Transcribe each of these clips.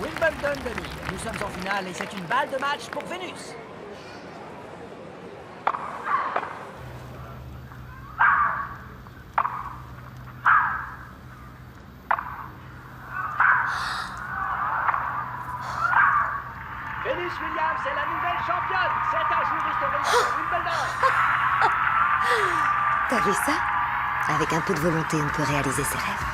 Wimbledon 2000. Nous sommes en finale et c'est une balle de match pour Vénus. Vénus Williams est la nouvelle championne. C'est un jour historique pour Wimbledon. T'as vu ça? Avec un peu de volonté, on peut réaliser ses rêves.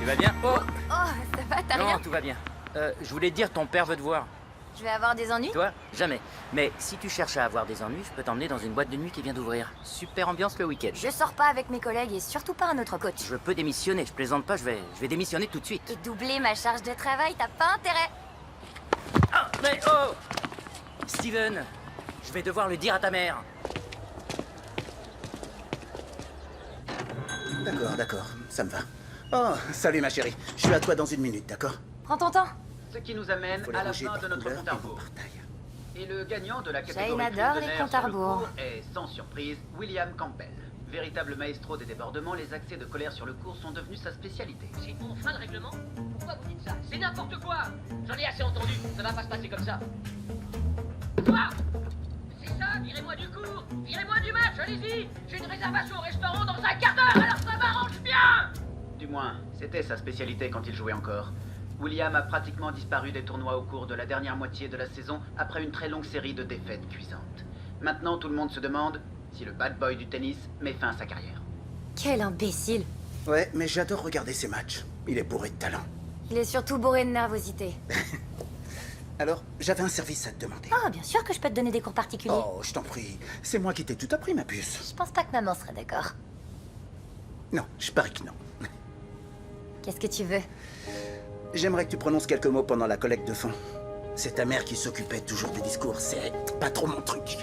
Tu vas bien? Oh, ça va, t'as rien? non, tout va bien. Je voulais te dire, ton père veut te voir. Je vais avoir des ennuis? Toi? Jamais. Mais si tu cherches à avoir des ennuis, je peux t'emmener dans une boîte de nuit qui vient d'ouvrir. Super ambiance le week-end. Je sors pas avec mes collègues et surtout pas un autre coach. Je peux démissionner, je plaisante pas, je vais démissionner tout de suite. Et doubler ma charge de travail, t'as pas intérêt. Ah, mais oh! Steven, je vais devoir le dire à ta mère. D'accord, ça me va. Oh, salut ma chérie. Je suis à toi dans une minute, d'accord? Prends ton temps. Ce qui nous amène Faut les à la ranger fin par de notre couleur compte à et par rebours. taille. Et le gagnant de la catégorie Jane prise adore de les nerfs comptes à sur le rebours. court est, sans surprise, William Campbell. Véritable maestro des débordements, les accès de colère sur le court sont devenus sa spécialité. C'est enfin le règlement? Pourquoi vous dites ça? C'est n'importe quoi! J'en ai assez entendu, ça va pas se passer comme ça. Quoi? C'est ça, virez-moi du cours! Virez-moi du match, allez-y! J'ai une réservation au restaurant dans un quart d'heure, alors ça m'arrange bien! Du moins, c'était sa spécialité quand il jouait encore. William a pratiquement disparu des tournois au cours de la dernière moitié de la saison après une très longue série de défaites cuisantes. Maintenant, tout le monde se demande si le bad boy du tennis met fin à sa carrière. Quel imbécile. Ouais, mais j'adore regarder ses matchs. Il est bourré de talent. Il est surtout bourré de nervosité. Alors, j'avais un service à te demander. Oh, bien sûr que je peux te donner des cours particuliers. Oh, je t'en prie. C'est moi qui t'ai tout appris, ma puce. Je pense pas que maman serait d'accord. Non, je parie que non. Qu'est-ce que tu veux? J'aimerais que tu prononces quelques mots pendant la collecte de fonds. C'est ta mère qui s'occupait toujours des discours. C'est pas trop mon truc.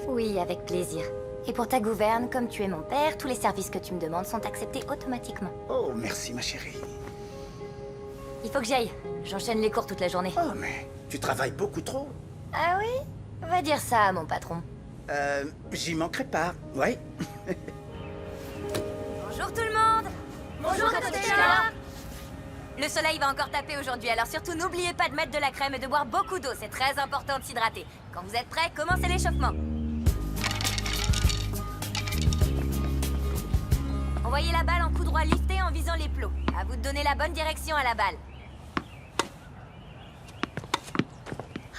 Oui, avec plaisir. Et pour ta gouverne, comme tu es mon père, tous les services que tu me demandes sont acceptés automatiquement. Oh, merci, ma chérie. Il faut que j'aille. J'enchaîne les cours toute la journée. Oh, mais tu travailles beaucoup trop. Ah oui? Va dire ça à mon patron. J'y manquerai pas. Ouais. Bonjour tout le monde! Bonjour Costello! Le soleil va encore taper aujourd'hui, alors surtout n'oubliez pas de mettre de la crème et de boire beaucoup d'eau. C'est très important de s'hydrater. Quand vous êtes prêts, commencez l'échauffement. Envoyez la balle en coup droit lifté en visant les plots. À vous de donner la bonne direction à la balle.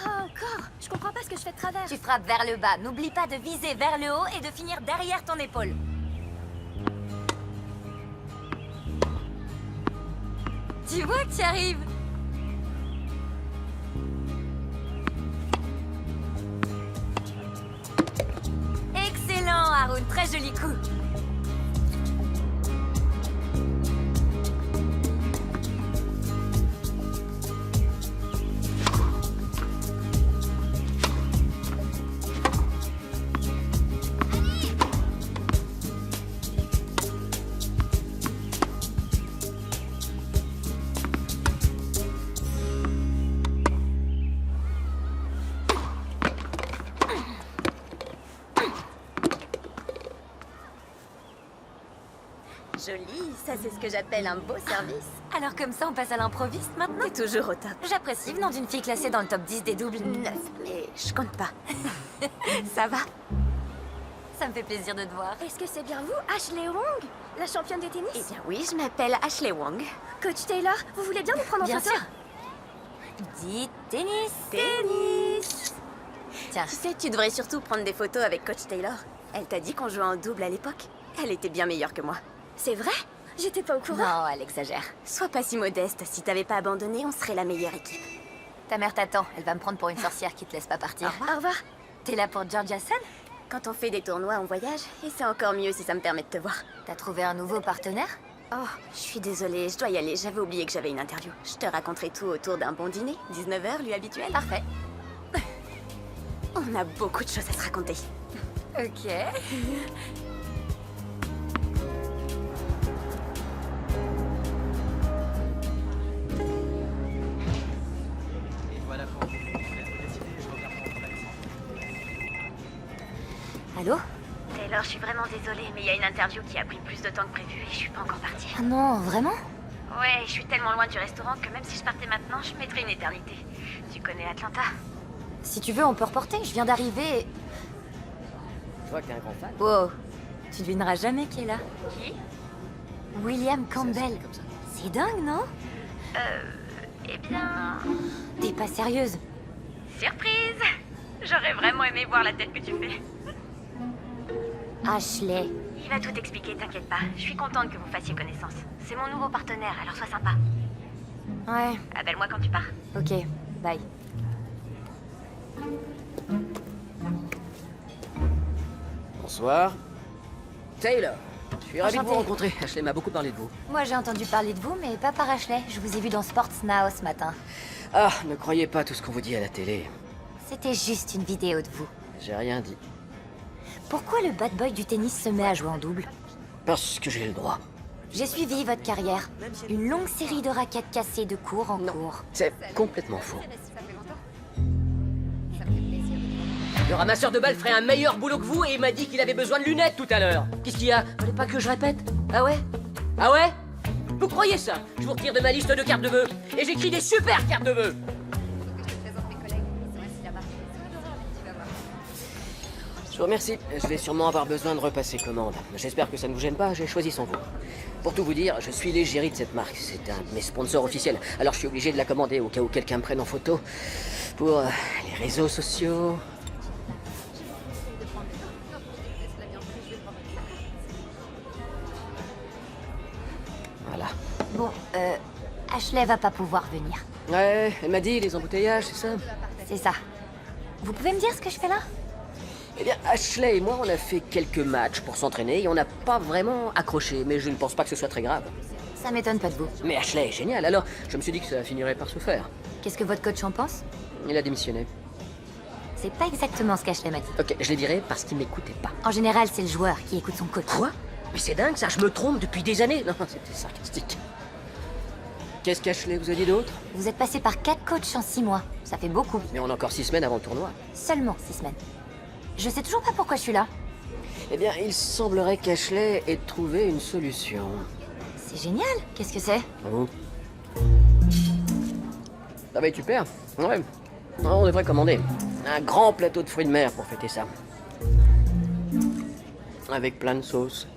Ah, encore? Je comprends pas ce que je fais de travers. Tu frappes vers le bas. N'oublie pas de viser vers le haut et de finir derrière ton épaule. Tu vois que tu arrives. Excellent, Haroun. Très joli coup. Jolie, ça c'est ce que j'appelle un beau service. Alors comme ça, on passe à l'improviste maintenant? T'es toujours au top. J'apprécie venant d'une fille classée dans le top 10 des doubles. 9, mais je compte pas. Ça va? Ça me fait plaisir de te voir. Est-ce que c'est bien vous, Ashley Wong, la championne de tennis? Eh bien oui, je m'appelle Ashley Wong. Coach Taylor, vous voulez bien nous prendre en Bien photo? sûr. Dis tennis. Tennis. Tiens, Tu sais, tu devrais surtout prendre des photos avec Coach Taylor. Elle t'a dit qu'on jouait en double à l'époque. Elle était bien meilleure que moi. C'est vrai? J'étais pas au courant. non, elle exagère. Sois pas si modeste. Si t'avais pas abandonné, on serait la meilleure équipe. Ta mère t'attend. Elle va me prendre pour une sorcière qui te laisse pas partir. Au revoir. T'es là pour Georgia Sun? Quand on fait des tournois, on voyage. Et c'est encore mieux si ça me permet de te voir. T'as trouvé un nouveau partenaire? Oh, je suis désolée, je dois y aller. J'avais oublié que j'avais une interview. Je te raconterai tout autour d'un bon dîner. 19h, lui habituel. Parfait. On a beaucoup de choses à se raconter. Ok. Allô? Taylor, je suis vraiment désolée, mais il y a une interview qui a pris plus de temps que prévu et je suis pas encore partie. Ah non, vraiment? Ouais, je suis tellement loin du restaurant que même si je partais maintenant, je mettrais une éternité. Tu connais Atlanta? Si tu veux, on peut reporter. Je viens d'arriver. Je vois que t'es un grand fan. Wow. Tu devineras jamais qui est là. Qui? William Campbell. Comme ça. C'est dingue, non? Eh bien... T'es pas sérieuse? Surprise! J'aurais vraiment aimé voir la tête que tu fais. Ashley. Il va tout expliquer, t'inquiète pas. Je suis contente que vous fassiez connaissance. C'est mon nouveau partenaire, alors sois sympa. Ouais, Appelle-moi quand tu pars. ok. Bye. Bonsoir. Taylor, je suis ravi de vous Enchantée. rencontrer. Ashley m'a beaucoup parlé de vous. Moi, j'ai entendu parler de vous, mais pas par Ashley. Je vous ai vu dans Sports Now ce matin. Ah, ne croyez pas tout ce qu'on vous dit à la télé. C'était juste une vidéo de vous. J'ai rien dit. Pourquoi le bad boy du tennis se met à jouer en double? Parce que j'ai le droit. J'ai suivi votre carrière. Une longue série de raquettes cassées de cours en cours. C'est complètement faux. Le ramasseur de balles ferait un meilleur boulot que vous et il m'a dit qu'il avait besoin de lunettes tout à l'heure. Qu'est-ce qu'il y a? Fallait pas que je répète? Ah ouais? Ah ouais? Vous croyez ça? Je vous retire de ma liste de cartes de vœux. Et j'écris des super cartes de vœux. Je vous remercie. Je vais sûrement avoir besoin de repasser commande. J'espère que ça ne vous gêne pas, j'ai choisi sans vous. Pour tout vous dire, je suis l'égérie de cette marque. C'est un de mes sponsors officiels. Alors je suis obligé de la commander au cas où quelqu'un me prenne en photo. Pour les réseaux sociaux. Voilà. Bon, Ashley va pas pouvoir venir. Ouais, elle m'a dit les embouteillages, c'est ça? C'est ça. Vous pouvez me dire ce que je fais là? Eh bien, Ashley et moi, on a fait quelques matchs pour s'entraîner et on n'a pas vraiment accroché, mais je ne pense pas que ce soit très grave. Ça m'étonne pas de vous. Mais Ashley est génial, alors je me suis dit que ça finirait par se faire. Qu'est-ce que votre coach en pense? Il a démissionné. C'est pas exactement ce qu'Ashley m'a dit. Ok, je le dirai parce qu'il m'écoutait pas. En général, c'est le joueur qui écoute son coach. Quoi? Mais c'est dingue ça, je me trompe depuis des années. Non, c'était sarcastique. Qu'est-ce qu'Ashley vous a dit d'autre? Vous êtes passé par 4 coachs en 6 mois. Ça fait beaucoup. Mais on a encore 6 semaines avant le tournoi. Seulement 6 semaines. Je sais toujours pas pourquoi je suis là. Eh bien, il semblerait qu'Ashley ait trouvé une solution. C'est génial. Qu'est-ce que c'est? Oh. Ça va être super. Ouais. On devrait commander un grand plateau de fruits de mer pour fêter ça. Avec plein de sauces.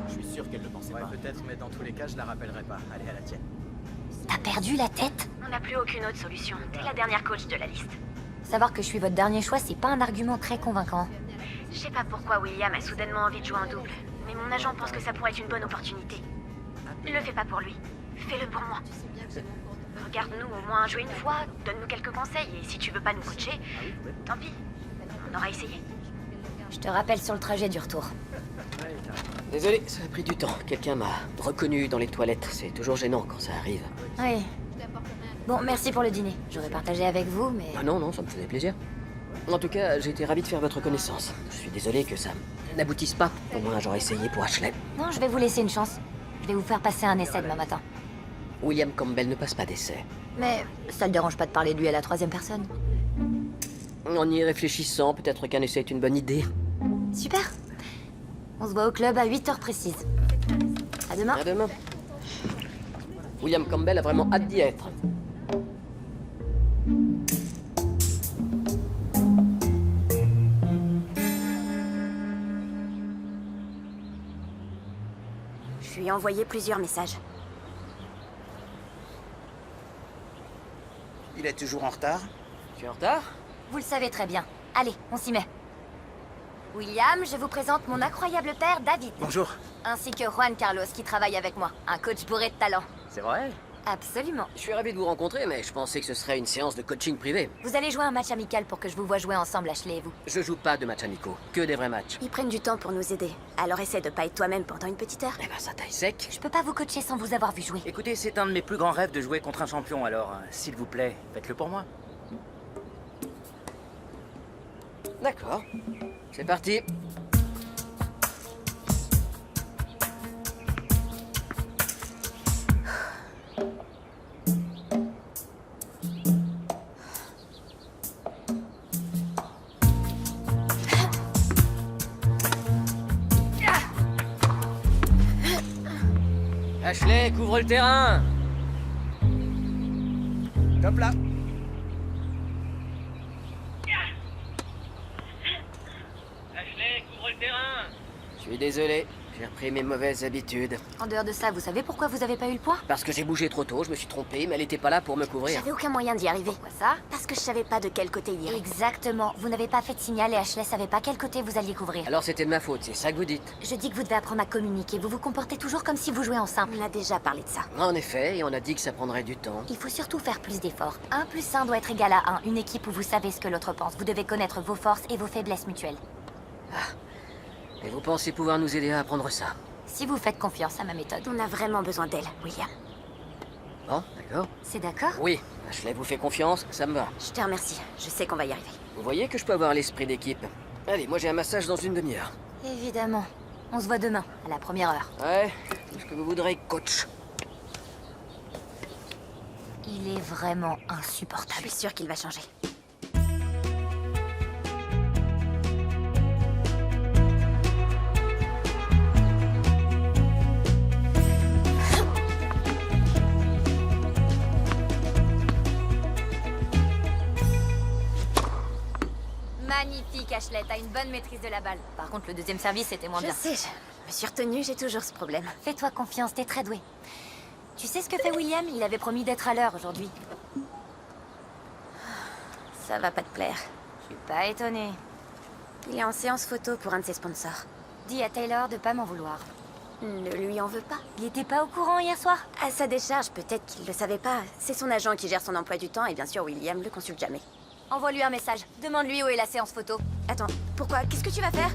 Je suis sûr qu'elle ne pensait pas. Peut-être, mais dans tous les cas, je la rappellerai pas. Allez, à la tienne. T'as perdu la tête? On n'a plus aucune autre solution. T'es la dernière coach de la liste. Savoir que je suis votre dernier choix, c'est pas un argument très convaincant. Je sais pas pourquoi William a soudainement envie de jouer en double, mais mon agent pense que ça pourrait être une bonne opportunité. Le fais pas pour lui. Fais-le pour moi. Regarde-nous au moins jouer une fois, donne-nous quelques conseils, et si tu veux pas nous coacher, tant pis. On aura essayé. Je te rappelle sur le trajet du retour. Désolé, ça a pris du temps. Quelqu'un m'a reconnu dans les toilettes. C'est toujours gênant quand ça arrive. Oui. Bon, merci pour le dîner. J'aurais partagé avec vous, mais... Ah non, ça me faisait plaisir. En tout cas, j'ai été ravi de faire votre connaissance. Je suis désolé que ça n'aboutisse pas. Au moins, j'aurais essayé pour Ashley. Non, je vais vous laisser une chance. Je vais vous faire passer un essai demain matin. William Campbell ne passe pas d'essai. Mais ça ne dérange pas de parler de lui à la 3e personne. En y réfléchissant, peut-être qu'un essai est une bonne idée. Super. On se voit au club à 8h précises. À demain. À demain. William Campbell a vraiment hâte d'y être. Je lui ai envoyé plusieurs messages. Il est toujours en retard? Tu es en retard? Vous le savez très bien. Allez, on s'y met. William, je vous présente mon incroyable père, David. Bonjour. Ainsi que Juan Carlos, qui travaille avec moi. Un coach bourré de talent. C'est vrai? Absolument. Je suis ravi de vous rencontrer, mais je pensais que ce serait une séance de coaching privé. Vous allez jouer un match amical pour que je vous voie jouer ensemble, Ashley et vous. Je joue pas de matchs amicaux, que des vrais matchs. Ils prennent du temps pour nous aider. Alors essaie de pas être toi-même pendant une petite heure. Eh ben ça taille sec. Je peux pas vous coacher sans vous avoir vu jouer. Écoutez, c'est un de mes plus grands rêves de jouer contre un champion, alors s'il vous plaît, faites-le pour moi. D'accord. C'est parti. Ashley, couvre le terrain. Top là. Ashley, couvre le terrain. Je suis désolé, j'ai repris mes mauvaises habitudes. En dehors de ça, vous savez pourquoi vous avez pas eu le point? Parce que j'ai bougé trop tôt, je me suis trompé, mais elle était pas là pour me couvrir. J'avais aucun moyen d'y arriver. Pourquoi ça? Parce que je savais pas de quel côté y aller. Exactement. Vous n'avez pas fait de signal et Ashley savait pas quel côté vous alliez couvrir. Alors c'était de ma faute, c'est ça que vous dites. Je dis que vous devez apprendre à communiquer. Vous vous comportez toujours comme si vous jouiez en simple. On a déjà parlé de ça. En effet, et on a dit que ça prendrait du temps. Il faut surtout faire plus d'efforts. 1 + 1 doit être égal à 1. Une équipe où vous savez ce que l'autre pense. Vous devez connaître vos forces et vos faiblesses mutuelles. Et vous pensez pouvoir nous aider à apprendre ça? Si vous faites confiance à ma méthode. On a vraiment besoin d'elle, William. Bon, d'accord. C'est d'accord? Oui, Ashley vous fait confiance, ça me va. Je te remercie. Je sais qu'on va y arriver. Vous voyez que je peux avoir l'esprit d'équipe. Allez, moi j'ai un massage dans une demi-heure. Évidemment. On se voit demain, à la première heure. Ouais, tout ce que vous voudrez, coach. Il est vraiment Je insupportable. suis sûre qu'il va changer. Magnifique, Ashley. T'as une bonne maîtrise de la balle. Par contre, le deuxième service, c'était moins Je bien. sais, je me suis retenue, j'ai toujours ce problème. Fais-toi confiance, t'es très doué. Tu sais ce que fait William? Il avait promis d'être à l'heure aujourd'hui. Ça va pas te plaire. Je suis pas étonnée. Il est en séance photo pour un de ses sponsors. Dis à Taylor de pas m'en vouloir. Ne lui en veux pas. Il était pas au courant hier soir? À sa décharge, peut-être qu'il le savait pas. C'est son agent qui gère son emploi du temps et bien sûr William le consulte jamais. Envoie-lui un message. Demande-lui où est la séance photo. Attends, pourquoi? Qu'est-ce que tu vas faire?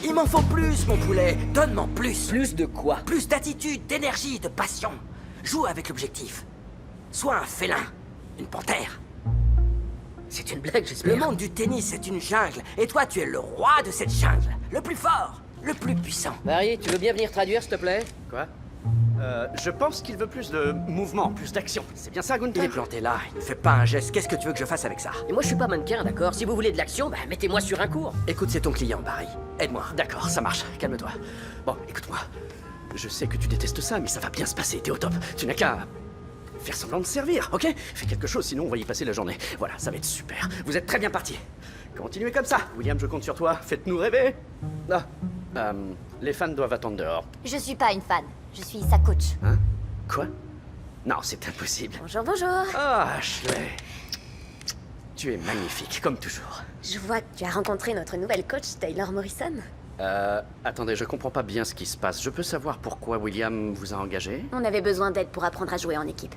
Il m'en faut plus, mon poulet. Donne-moi plus. Plus de quoi? Plus d'attitude, d'énergie, de passion. Joue avec l'objectif. Sois un félin, une panthère. C'est une blague, j'espère. Le monde du tennis est une jungle, et toi tu es le roi de cette jungle. Le plus fort, le plus puissant. Barry, tu veux bien venir traduire, s'il te plaît? Quoi? Je pense qu'il veut plus de mouvement, plus d'action. C'est bien ça, Il est Gunther? planté là, il ne fait pas un geste. Qu'est-ce que tu veux que je fasse avec ça? Et moi, je suis pas mannequin, d'accord? Si vous voulez de l'action, bah mettez-moi sur un cours. Écoute, c'est ton client, Barry. Aide-moi. D'accord, ça marche. Calme-toi. Bon, écoute-moi. Je sais que tu détestes ça, mais ça va bien se passer. T'es au top. Tu n'as qu'à faire semblant de servir, ok? Fais quelque chose, sinon on va y passer la journée. Voilà, ça va être super. Vous êtes très bien partis. Continuez comme ça. William, je compte sur toi. Faites-nous rêver. Ah, les fans doivent attendre dehors. Je suis pas une fan. Je suis sa coach. Hein? Quoi? Non, c'est impossible. Bonjour, bonjour. Ah, Ashley. Tu es magnifique, comme toujours. Je vois que tu as rencontré notre nouvelle coach, Taylor Morrison. Attendez, je comprends pas bien ce qui se passe. Je peux savoir pourquoi William vous a engagé? On avait besoin d'aide pour apprendre à jouer en équipe.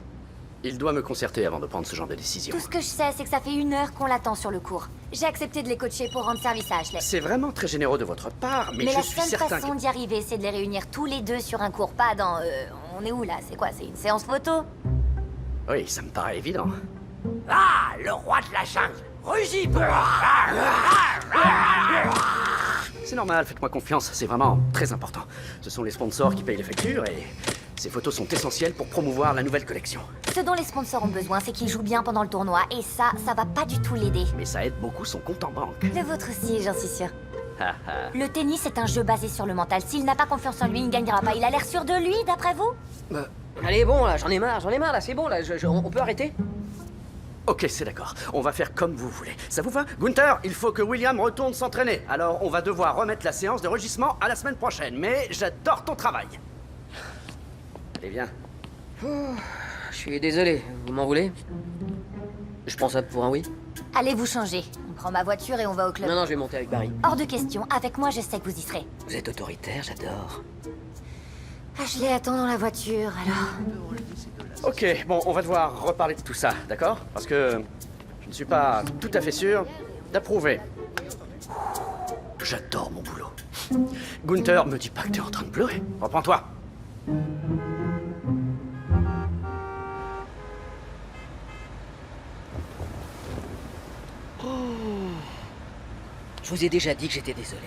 Il doit me concerter avant de prendre ce genre de décision. Tout ce que je sais, c'est que ça fait 1 heure qu'on l'attend sur le cours. J'ai accepté de les coacher pour rendre service à Ashley. C'est vraiment très généreux de votre part, mais, Mais je la suis seule certain façon que... d'y arriver, c'est de les réunir tous les deux sur un cours, pas dans... on est où là? C'est quoi? C'est une séance photo? Oui, ça me paraît évident. Ah, le roi de la jungle. Rugis. C'est normal, faites-moi confiance, c'est vraiment très important. Ce sont les sponsors qui payent les factures et Ces photos sont essentielles pour promouvoir la nouvelle collection. Ce dont les sponsors ont besoin, c'est qu'il joue bien pendant le tournoi. Et ça va pas du tout l'aider. Mais ça aide beaucoup son compte en banque. Le vôtre aussi, j'en suis sûre. Le tennis est un jeu basé sur le mental. S'il n'a pas confiance en lui, il ne gagnera pas. Il a l'air sûr de lui, d'après vous? Allez, bon, là, j'en ai marre, là, c'est bon, là, on peut arrêter? Ok, c'est d'accord. On va faire comme vous voulez. Ça vous va? Gunther, il faut que William retourne s'entraîner. Alors, on va devoir remettre la séance de rugissement à la semaine prochaine. Mais j'adore ton travail. Allez, viens. Je suis désolé, vous m'en voulez? Je prends ça pour un oui? Allez vous changer. On prend ma voiture et on va au club. Non, je vais monter avec Barry. Hors de question. Avec moi, je sais que vous y serez. Vous êtes autoritaire, j'adore. Ashley attend dans la voiture, alors... Ok, bon, on va devoir reparler de tout ça, d'accord? Parce que je ne suis pas tout à fait sûr d'approuver. J'adore mon boulot. Gunther, me dis pas que t'es en train de pleurer. Reprends-toi. Je vous ai déjà dit que j'étais désolé.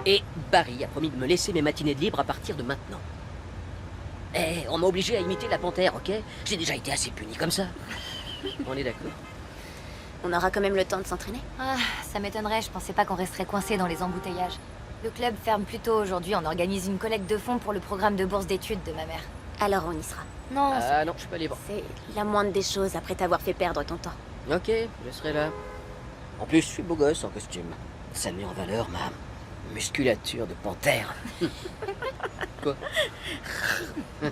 Et Barry a promis de me laisser mes matinées de libre à partir de maintenant. Eh, on m'a obligé à imiter la panthère, ok? J'ai déjà été assez puni comme ça. On est d'accord? On aura quand même le temps de s'entraîner. Ah, ça m'étonnerait, je pensais pas qu'on resterait coincé dans les embouteillages. Le club ferme plus tôt aujourd'hui, on organise une collecte de fonds pour le programme de bourse d'études de ma mère. Alors on y sera. Non, Ah non, je suis pas libre. C'est la moindre des choses après t'avoir fait perdre ton temps. Ok, je serai là. En plus, je suis beau gosse en costume. Ça met en valeur ma musculature de panthère. Quoi? Je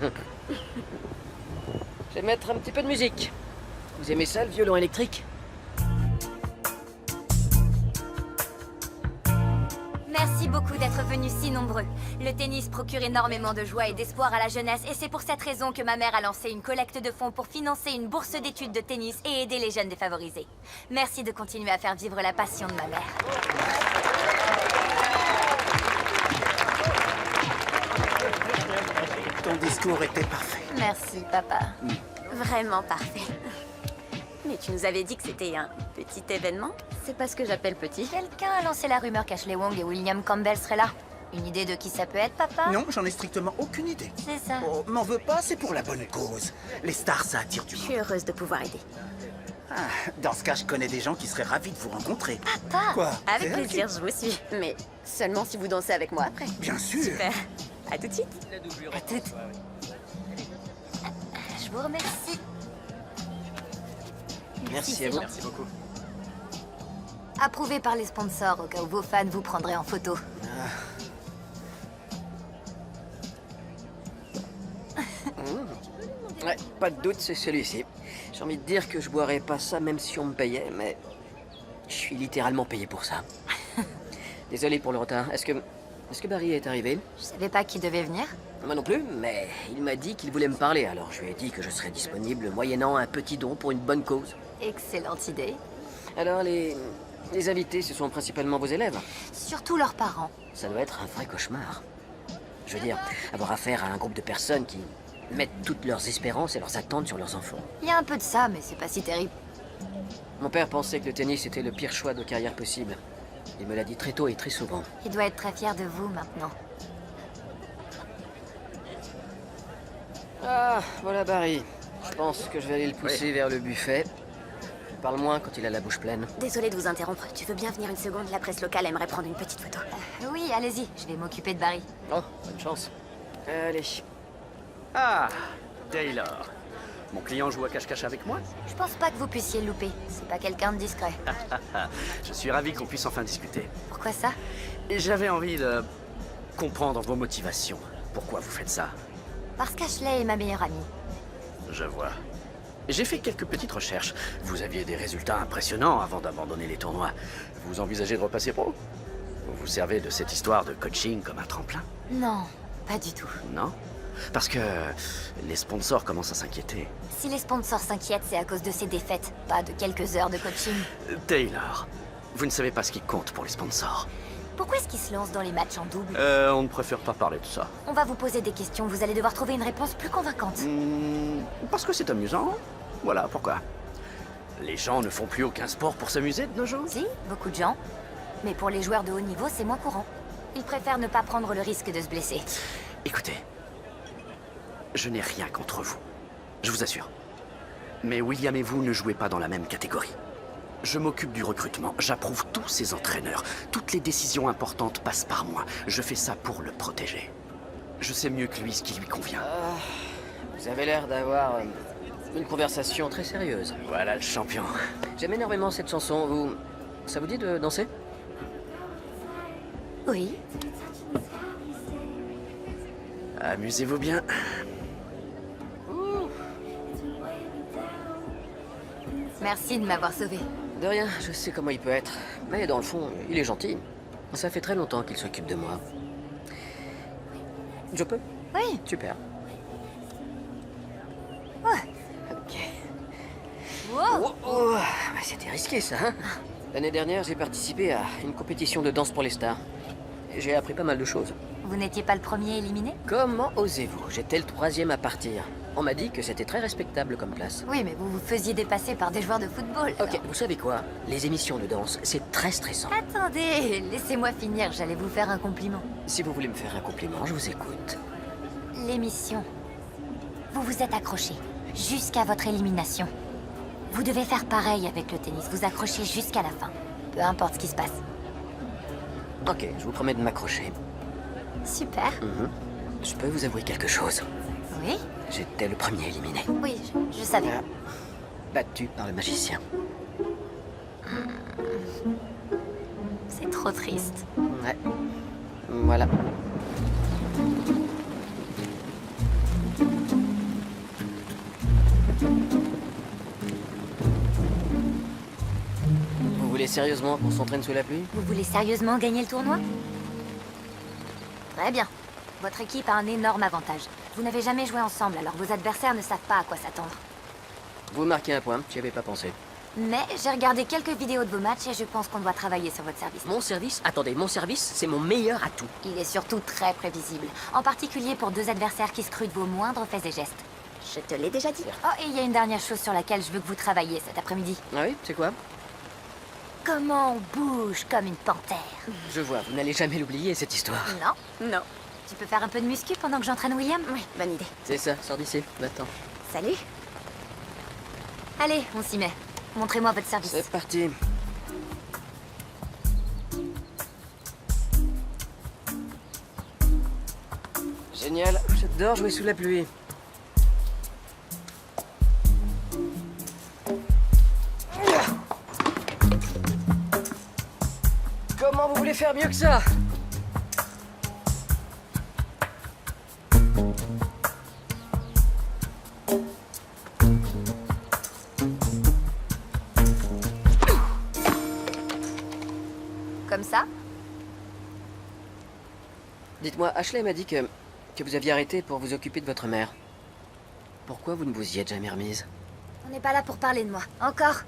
vais mettre un petit peu de musique. Vous aimez ça, le violon électrique? merci beaucoup d'être venus si nombreux. Le tennis procure énormément de joie et d'espoir à la jeunesse et c'est pour cette raison que ma mère a lancé une collecte de fonds pour financer une bourse d'études de tennis et aider les jeunes défavorisés. Merci de continuer à faire vivre la passion de ma mère. Ton discours était parfait. Merci, papa. Vraiment parfait. Mais tu nous avais dit que c'était un petit événement? C'est pas ce que j'appelle petit. Quelqu'un a lancé la rumeur qu'Ashley Wong et William Campbell seraient là. Une idée de qui ça peut être, papa? Non, j'en ai strictement aucune idée. C'est ça. Oh, m'en veux pas, c'est pour la bonne cause. Les stars, ça attire du Je monde. suis heureuse de pouvoir aider. Ah, dans ce cas, je connais des gens qui seraient ravis de vous rencontrer. Papa! Quoi? Avec C'est elle plaisir, je vous suis. Mais seulement si vous dansez avec moi après. Bien sûr. Super. À tout de suite. À toutes. Je vous remercie. Merci à vous. Merci beaucoup. Approuvé par les sponsors, au cas où vos fans vous prendraient en photo. Ouais, pas de doute, c'est celui-ci. J'ai envie de dire que je boirais pas ça même si on me payait, mais je suis littéralement payé pour ça. Désolé pour le retard. Est-ce que Barry est arrivé? Je savais pas qui devait venir. Moi non plus, mais il m'a dit qu'il voulait me parler, alors je lui ai dit que je serais disponible moyennant un petit don pour une bonne cause. Excellente idée. Alors les invités, ce sont principalement vos élèves? Surtout leurs parents. Ça doit être un vrai cauchemar. Je veux dire, avoir affaire à un groupe de personnes qui mettent toutes leurs espérances et leurs attentes sur leurs enfants. Il y a un peu de ça, mais c'est pas si terrible. Mon père pensait que le tennis était le pire choix de carrière possible. Il me l'a dit très tôt et très souvent. Il doit être très fier de vous maintenant. Ah, voilà Barry. Je pense que je vais aller le pousser vers le buffet. Parle moins quand il a la bouche pleine. Désolée de vous interrompre. Tu veux bien venir une seconde? La presse locale aimerait prendre une petite photo. Oui, allez-y, je vais m'occuper de Barry. Oh, bonne chance. Allez. Ah, Taylor. Mon client joue à cache-cache avec moi? Je pense pas que vous puissiez le louper. C'est pas quelqu'un de discret. Je suis ravi qu'on puisse enfin discuter. Pourquoi ça? Et j'avais envie de comprendre vos motivations. Pourquoi vous faites ça? Parce qu'Ashley est ma meilleure amie. Je vois. J'ai fait quelques petites recherches. Vous aviez des résultats impressionnants avant d'abandonner les tournois. Vous envisagez de repasser pro? Vous vous servez de cette histoire de coaching comme un tremplin? Non, pas du tout. Non? Parce que les sponsors commencent à s'inquiéter. Si les sponsors s'inquiètent, c'est à cause de ces défaites, pas de quelques heures de coaching. Taylor, vous ne savez pas ce qui compte pour les sponsors. Pourquoi est-ce qu'ils se lancent dans les matchs en double? On ne préfère pas parler de ça. On va vous poser des questions, vous allez devoir trouver une réponse plus convaincante. Parce que c'est amusant. Voilà pourquoi. Les gens ne font plus aucun sport pour s'amuser de nos jours. Si, beaucoup de gens. Mais pour les joueurs de haut niveau, c'est moins courant. Ils préfèrent ne pas prendre le risque de se blesser. Écoutez, Je n'ai rien contre vous. Je vous assure. Mais William et vous ne jouez pas dans la même catégorie. Je m'occupe du recrutement, j'approuve tous ces entraîneurs. Toutes les décisions importantes passent par moi. Je fais ça pour le protéger. Je sais mieux que lui ce qui lui convient. Vous avez l'air d'avoir une conversation très sérieuse. Voilà le champion. J'aime énormément cette chanson. Ça vous dit de danser? Oui. Amusez-vous bien. Merci de m'avoir sauvé. De rien, je sais comment il peut être. Mais dans le fond, il est gentil. Ça fait très longtemps qu'il s'occupe de moi. Je peux? Oui. Super. Ouais. Ok. Wow. Bah, c'était risqué ça, hein? L'année dernière, j'ai participé à une compétition de danse pour les stars. Et j'ai appris pas mal de choses. Vous n'étiez pas le premier éliminé? Comment osez-vous? J'étais le 3e à partir. On m'a dit que c'était très respectable comme place. Oui, mais vous vous faisiez dépasser par des joueurs de football. Ok, vous savez quoi? Les émissions de danse, c'est très stressant. Attendez, laissez-moi finir, j'allais vous faire un compliment. Si vous voulez me faire un compliment, je vous écoute. L'émission. Vous vous êtes accroché jusqu'à votre élimination. Vous devez faire pareil avec le tennis, vous accrochez jusqu'à la fin. Peu importe ce qui se passe. Ok, je vous promets de m'accrocher. Super. Je peux vous avouer quelque chose. Oui? J'étais le premier éliminé. Oui, je savais. Battu par le magicien. C'est trop triste. Ouais. Voilà. Vous voulez sérieusement qu'on s'entraîne sous la pluie? Vous voulez sérieusement gagner le tournoi? Très bien. Votre équipe a un énorme avantage. Vous n'avez jamais joué ensemble, alors vos adversaires ne savent pas à quoi s'attendre. Vous marquez un point, j'y avais pas pensé. Mais j'ai regardé quelques vidéos de vos matchs et je pense qu'on doit travailler sur votre service. Mon service? Attendez, mon service, c'est mon meilleur atout. Il est surtout très prévisible, en particulier pour deux adversaires qui scrutent vos moindres faits et gestes. Je te l'ai déjà dit. Oh, et il y a une dernière chose sur laquelle je veux que vous travailliez cet après-midi. Ah oui, c'est quoi? Comment on bouge comme une panthère. Je vois, vous n'allez jamais l'oublier, cette histoire. Non? Non. Tu peux faire un peu de muscu pendant que j'entraîne William? Oui, bonne idée. C'est ça, sors d'ici, va-t'en. Salut. Allez, on s'y met. Montrez-moi votre service. C'est parti. Génial, j'adore jouer sous la pluie. Comment vous voulez faire mieux que ça? Comme ça? Dites-moi, Ashley m'a dit que vous aviez arrêté pour vous occuper de votre mère. Pourquoi vous ne vous y êtes jamais remise? On n'est pas là pour parler de moi. Encore?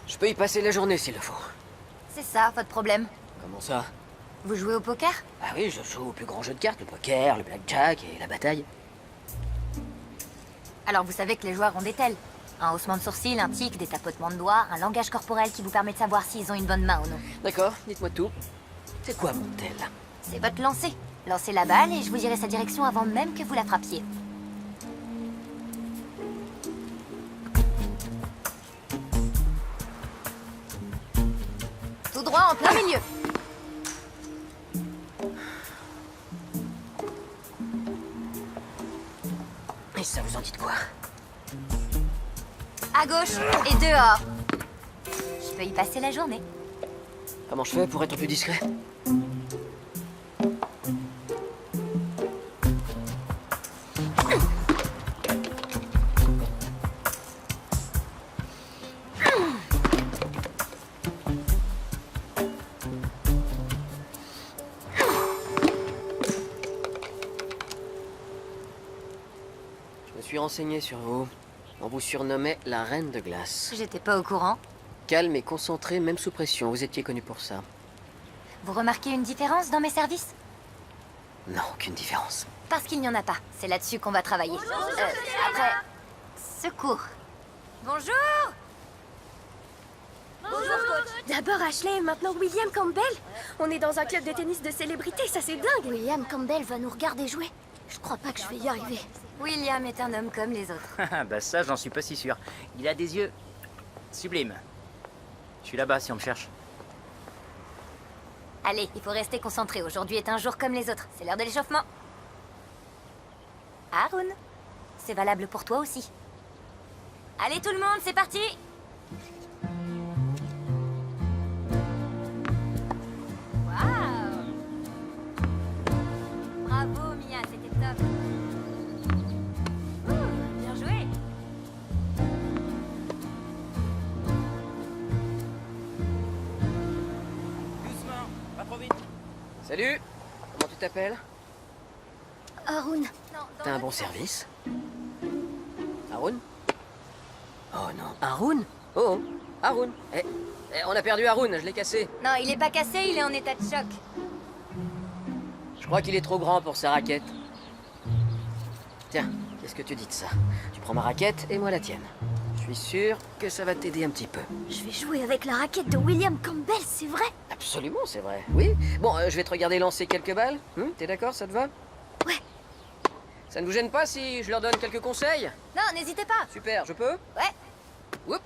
Je peux y passer la journée s'il le faut. C'est ça, votre problème. Comment ça? Vous jouez au poker? Ah oui, je joue au plus grand jeu de cartes, le poker, le blackjack et la bataille. Alors vous savez que les joueurs ont des tels. Un haussement de sourcil, un tic, des tapotements de doigts, un langage corporel qui vous permet de savoir s'ils ont une bonne main ou non. D'accord, dites-moi tout. C'est quoi mon tel? C'est votre lancer. Lancez la balle et je vous dirai sa direction avant même que vous la frappiez. Tout droit en plein milieu. Et ça vous en dit de quoi? À gauche et dehors. Je peux y passer la journée. Comment je fais pour être plus discret? Je me suis renseigné sur vous. On vous surnommait la Reine de Glace. J'étais pas au courant. Calme et concentré, même sous pression. Vous étiez connu pour ça. Vous remarquez une différence dans mes services? Non, aucune différence. Parce qu'il n'y en a pas. C'est là-dessus qu'on va travailler. Après... Secours. Bonjour! Bonjour, coach. D'abord Ashley et maintenant William Campbell. On est dans un club de tennis de célébrités, ça c'est dingue. William Campbell va nous regarder jouer. Je crois pas que je vais y arriver. William est un homme comme les autres. Bah ça, j'en suis pas si sûr. Il a des yeux sublimes. Je suis là-bas si on me cherche. Allez, il faut rester concentré. Aujourd'hui est un jour comme les autres. C'est l'heure de l'échauffement. Haroun, c'est valable pour toi aussi. Allez tout le monde, c'est parti! Waouh! Bravo Mia, c'était top. Bien joué. Doucement, pas trop vite. Salut. Comment tu t'appelles? Haroun. T'as un bon service? Haroun? Oh non, Haroun? Oh, Haroun. On a perdu Haroun, je l'ai cassé. Non, il est pas cassé, il est en état de choc. Je crois qu'il est trop grand pour sa raquette. Tiens, qu'est-ce que tu dis de ça? Tu prends ma raquette et moi la tienne. Je suis sûr que ça va t'aider un petit peu. Je vais jouer avec la raquette de William Campbell, c'est vrai? Absolument, c'est vrai. Oui. Bon, je vais te regarder lancer quelques balles. T'es d'accord, ça te va? Ouais. Ça ne vous gêne pas si je leur donne quelques conseils? Non, n'hésitez pas. Super, je peux? Ouais. Oups.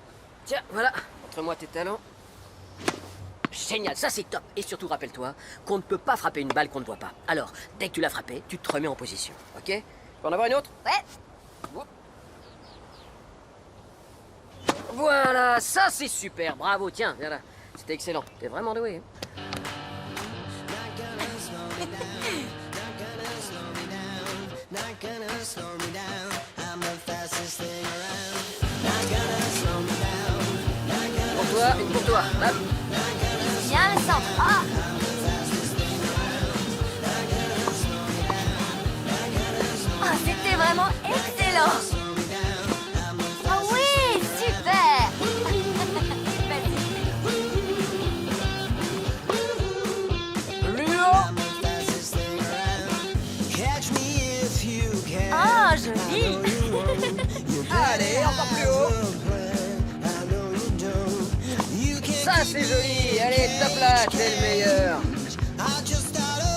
Tiens, voilà. Montre-moi tes talents. Génial, ça c'est top. Et surtout, rappelle-toi qu'on ne peut pas frapper une balle qu'on ne voit pas. Alors, dès que tu l'as frappée, tu te remets en position. Ok? Tu peux en avoir une autre? Ouais. Oups. Voilà, ça c'est super. Bravo, tiens, viens là. C'était excellent. T'es vraiment doué. Hein. Pour toi, une pour toi. Hop. Bien le centre. Ah! Ah, c'était vraiment excellent. Ah oui, super. Ah, joli. Allez, encore plus haut. Ça c'est joli. Allez, top là, t'es le meilleur.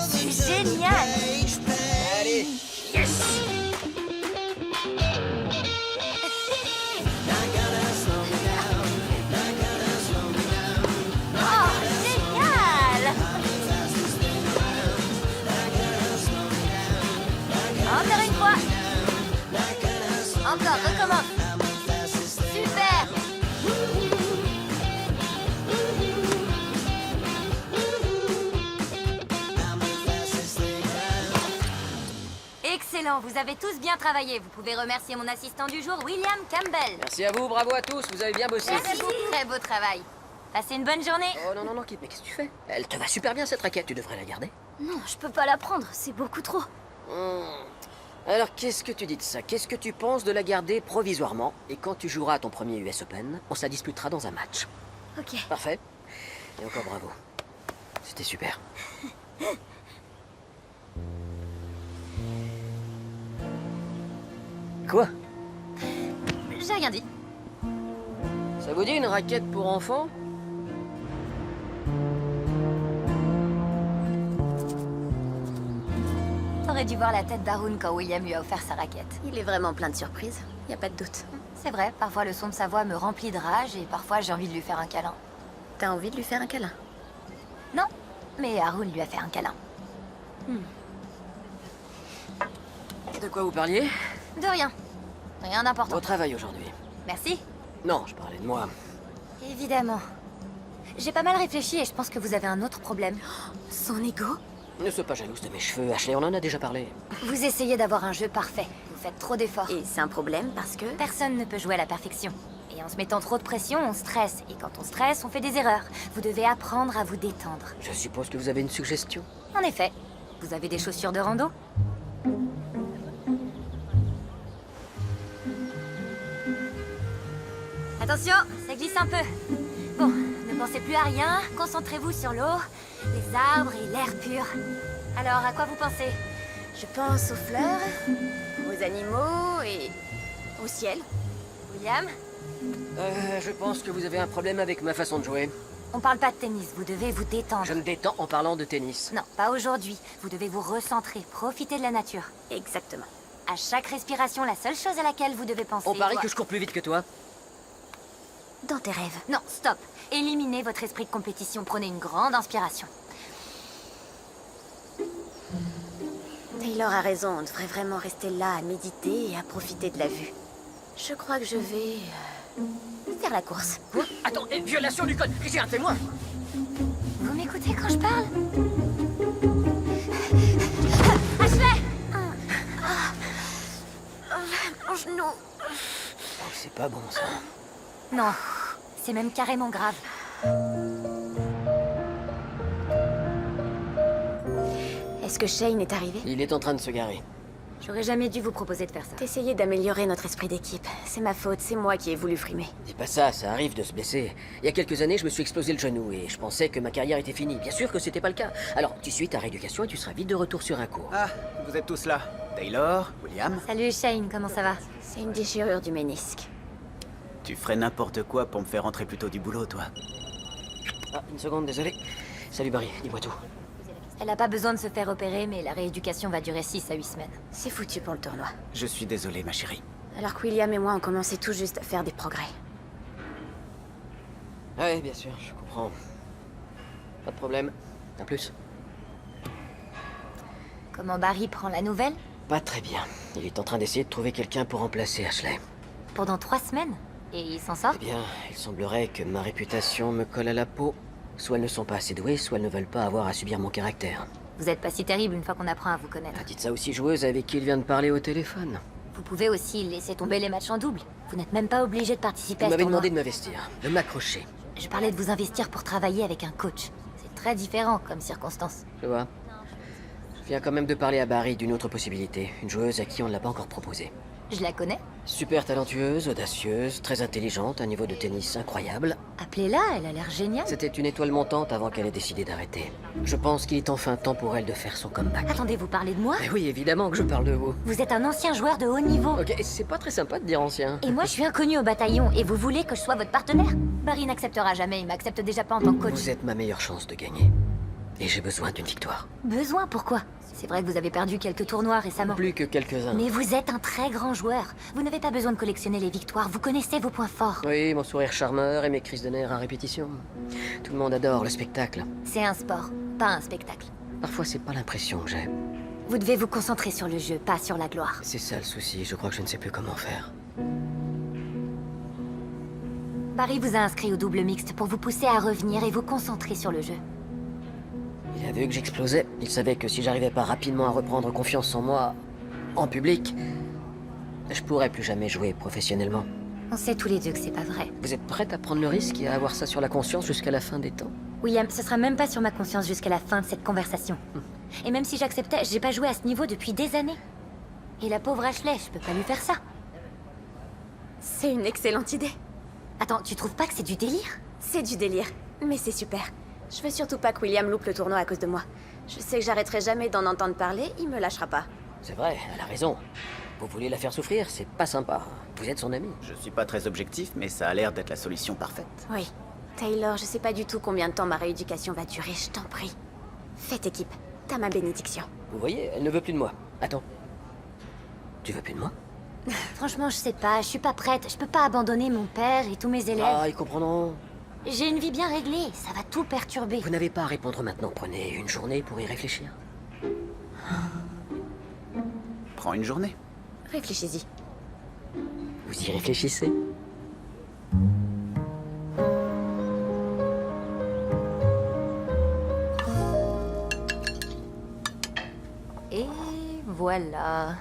C'est génial. Allez, yes. Oh, génial. Encore une fois. Encore, recommence. Super. Excellent, vous avez tous bien travaillé. Vous pouvez remercier mon assistant du jour, William Campbell. Merci à vous, bravo à tous, vous avez bien bossé. Merci. Très beau travail. Passez une bonne journée. Oh non, non, non, Kit, mais qu'est-ce que tu fais? Elle te va super bien cette raquette, tu devrais la garder. Non, je peux pas la prendre, c'est beaucoup trop. Alors, qu'est-ce que tu dis de ça? Qu'est-ce que tu penses de la garder provisoirement? Et quand tu joueras à ton premier US Open, on se la disputera dans un match. Ok. Parfait. Et encore bravo. C'était super. Quoi? J'ai rien dit. Ça vous dit une raquette pour enfants? T'aurais dû voir la tête d'Haroun quand William lui a offert sa raquette. Il est vraiment plein de surprises, y a pas de doute. C'est vrai, parfois le son de sa voix me remplit de rage et parfois j'ai envie de lui faire un câlin. T'as envie de lui faire un câlin? Non, mais Haroun lui a fait un câlin. De quoi vous parliez? De rien. Rien d'important. Au travail aujourd'hui. Merci. Non, je parlais de moi. Évidemment. J'ai pas mal réfléchi et je pense que vous avez un autre problème. Son ego? Ne sois pas jalouse de mes cheveux, Ashley, on en a déjà parlé. Vous essayez d'avoir un jeu parfait. Vous faites trop d'efforts. Et c'est un problème parce que... Personne ne peut jouer à la perfection. Et en se mettant trop de pression, on stresse. Et quand on stresse, on fait des erreurs. Vous devez apprendre à vous détendre. Je suppose que vous avez une suggestion. En effet. Vous avez des chaussures de rando? Attention, ça glisse un peu. Bon, ne pensez plus à rien, concentrez-vous sur l'eau, les arbres et l'air pur. Alors, à quoi vous pensez? Je pense aux fleurs, aux animaux et au ciel. William? Je pense que vous avez un problème avec ma façon de jouer. On parle pas de tennis, vous devez vous détendre. Je me détends en parlant de tennis. Non, pas aujourd'hui. Vous devez vous recentrer, profiter de la nature. Exactement. À chaque respiration, la seule chose à laquelle vous devez penser... On parie que je cours plus vite que toi. Dans tes rêves. Non, stop. Éliminez votre esprit de compétition. Prenez une grande inspiration. Taylor a raison, on devrait vraiment rester là à méditer et à profiter de la vue. Je crois que je vais... faire la course. Attends, violation du code. J'ai un témoin. Vous m'écoutez quand je parle? Ashley! Mon genou. Oh, c'est pas bon, ça. Non, c'est même carrément grave. Est-ce que Shane est arrivé? Il est en train de se garer. J'aurais jamais dû vous proposer de faire ça. T'essayais d'améliorer notre esprit d'équipe. C'est ma faute, c'est moi qui ai voulu frimer. Dis pas ça, ça arrive de se blesser. Il y a quelques années, je me suis explosé le genou et je pensais que ma carrière était finie. Bien sûr que c'était pas le cas. Alors, tu suis ta rééducation et tu seras vite de retour sur un cours. Ah, vous êtes tous là. Taylor, William. Salut Shane, comment ça va? C'est une déchirure du ménisque. Tu ferais n'importe quoi pour me faire rentrer plus tôt du boulot, toi. Ah, une seconde, désolé. Salut Barry, dis-moi tout. Elle a pas besoin de se faire opérer, mais la rééducation va durer 6 à 8 semaines. C'est foutu pour le tournoi. Je suis désolé, ma chérie. Alors que William et moi, on commençait tout juste à faire des progrès. Ouais, bien sûr, je comprends. Pas de problème. À plus. Comment Barry prend la nouvelle? Pas très bien. Il est en train d'essayer de trouver quelqu'un pour remplacer Ashley. Pendant 3 semaines? Et il s'en sort? Eh bien, il semblerait que ma réputation me colle à la peau. Soit elles ne sont pas assez douées, soit elles ne veulent pas avoir à subir mon caractère. Vous êtes pas si terrible une fois qu'on apprend à vous connaître. Dites ça aussi joueuse avec qui il vient de parler au téléphone. Vous pouvez aussi laisser tomber les matchs en double. Vous n'êtes même pas obligé de participer Vous à ce m'avez tournoi. demandé de m'investir, de m'accrocher. Je parlais de vous investir pour travailler avec un coach. C'est très différent comme circonstance. Je vois. Je viens quand même de parler à Barry d'une autre possibilité. Une joueuse à qui on ne l'a pas encore proposée. Je la connais. Super talentueuse, audacieuse, très intelligente, un niveau de tennis incroyable. Appelez-la, elle a l'air géniale. C'était une étoile montante avant qu'elle ait décidé d'arrêter. Je pense qu'il est enfin temps pour elle de faire son comeback. Attendez, vous parlez de moi? Mais oui, évidemment que je parle de vous. Vous êtes un ancien joueur de haut niveau. Ok, c'est pas très sympa de dire ancien. Et moi, je suis inconnu au bataillon, et vous voulez que je sois votre partenaire? Barry n'acceptera jamais, il m'accepte déjà pas en tant que coach. Vous êtes ma meilleure chance de gagner. Et j'ai besoin d'une victoire. Besoin, pourquoi? C'est vrai que vous avez perdu quelques tournois récemment. Plus que quelques-uns. Mais vous êtes un très grand joueur. Vous n'avez pas besoin de collectionner les victoires, vous connaissez vos points forts. Oui, mon sourire charmeur et mes crises de nerfs à répétition. Tout le monde adore le spectacle. C'est un sport, pas un spectacle. Parfois, c'est pas l'impression que j'ai. Vous devez vous concentrer sur le jeu, pas sur la gloire. C'est ça le souci, je crois que je ne sais plus comment faire. Barry vous a inscrit au double mixte pour vous pousser à revenir et vous concentrer sur le jeu. Il a vu que j'explosais. Il savait que si j'arrivais pas rapidement à reprendre confiance en moi, en public, je pourrais plus jamais jouer professionnellement. On sait tous les deux que c'est pas vrai. Vous êtes prête à prendre le risque et à avoir ça sur la conscience jusqu'à la fin des temps? William, ce sera même pas sur ma conscience jusqu'à la fin de cette conversation. Et même si j'acceptais, j'ai pas joué à ce niveau depuis des années. Et la pauvre Ashley, je peux pas lui faire ça. C'est une excellente idée. Attends, tu trouves pas que c'est du délire? C'est du délire, mais c'est super. Je veux surtout pas que William loupe le tournoi à cause de moi. Je sais que j'arrêterai jamais d'en entendre parler, il me lâchera pas. C'est vrai, elle a raison. Vous voulez la faire souffrir, c'est pas sympa. Vous êtes son ami. Je suis pas très objectif, mais ça a l'air d'être la solution parfaite. Oui. Taylor, je sais pas du tout combien de temps ma rééducation va durer, je t'en prie. Faites équipe, t'as ma bénédiction. Vous voyez, elle ne veut plus de moi. Attends. Tu veux plus de moi? Franchement, je sais pas, je suis pas prête. Je peux pas abandonner mon père et tous mes élèves. Ah, ils comprendront. J'ai une vie bien réglée, ça va tout perturber. Vous n'avez pas à répondre maintenant. Prenez une journée pour y réfléchir. Prends une journée. Réfléchis-y. Vous y réfléchissez? Et voilà.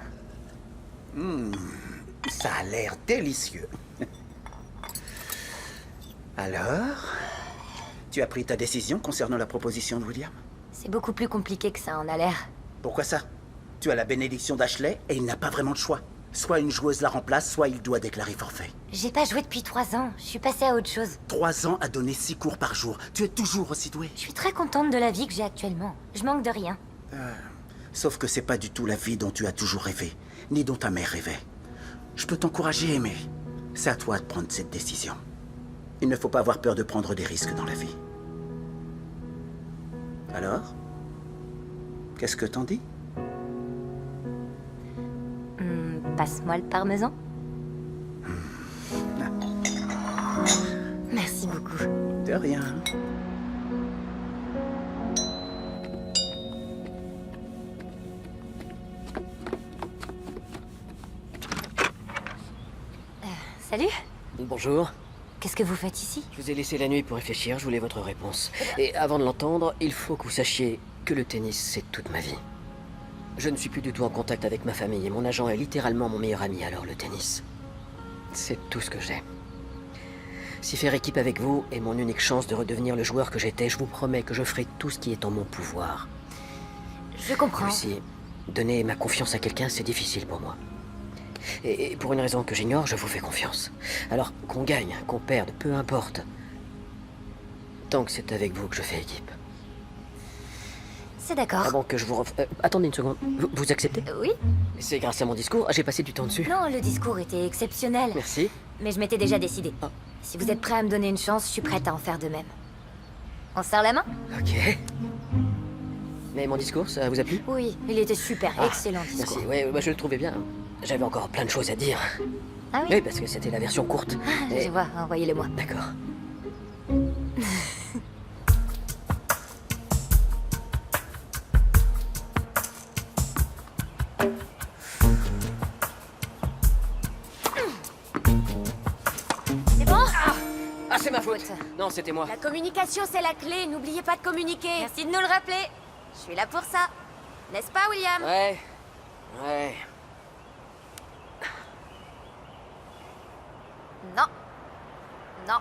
Ça a l'air délicieux. Alors, tu as pris ta décision concernant la proposition de William? C'est beaucoup plus compliqué que ça en a l'air. Pourquoi ça? Tu as la bénédiction d'Ashley et il n'a pas vraiment de choix. Soit une joueuse la remplace, soit il doit déclarer forfait. J'ai pas joué depuis 3 ans, je suis passée à autre chose. 3 ans à donner 6 cours par jour. Tu es toujours aussi doué. Je suis très contente de la vie que j'ai actuellement. Je manque de rien. Sauf que c'est pas du tout la vie dont tu as toujours rêvé, ni dont ta mère rêvait. Je peux t'encourager, mais c'est à toi de prendre cette décision. Il ne faut pas avoir peur de prendre des risques dans la vie. Alors? Qu'est-ce que t'en dis? Passe-moi le parmesan. Merci beaucoup. De rien. Salut. Bonjour. Qu'est-ce que vous faites ici? Je vous ai laissé la nuit pour réfléchir, je voulais votre réponse. Et avant de l'entendre, il faut que vous sachiez que le tennis, c'est toute ma vie. Je ne suis plus du tout en contact avec ma famille et mon agent est littéralement mon meilleur ami, alors le tennis, c'est tout ce que j'ai. Si faire équipe avec vous est mon unique chance de redevenir le joueur que j'étais, je vous promets que je ferai tout ce qui est en mon pouvoir. Je comprends. Aussi, donner ma confiance à quelqu'un, c'est difficile pour moi. Et pour une raison que j'ignore, je vous fais confiance. Alors, qu'on gagne, qu'on perde, peu importe. Tant que c'est avec vous que je fais équipe. C'est d'accord. Avant que je vous attendez une seconde. Vous acceptez? Oui. C'est grâce à mon discours. J'ai passé du temps dessus. Non, le discours était exceptionnel. Merci. Mais je m'étais déjà décidée. Ah. Si vous êtes prêt à me donner une chance, je suis prête à en faire de même. On se serre la main? Ok. Mais mon discours, ça vous a plu? Oui, il était super. Excellent discours. Merci. Ouais, bah, je le trouvais bien. J'avais encore plein de choses à dire. Ah oui? Oui, parce que c'était la version courte. Je vois, envoyez-les-moi. D'accord. C'est bon? Ah, c'est ma faute. Non, c'était moi. La communication, c'est la clé. N'oubliez pas de communiquer. Merci de nous le rappeler. Je suis là pour ça. N'est-ce pas, William? Ouais. Ouais. Non. Non.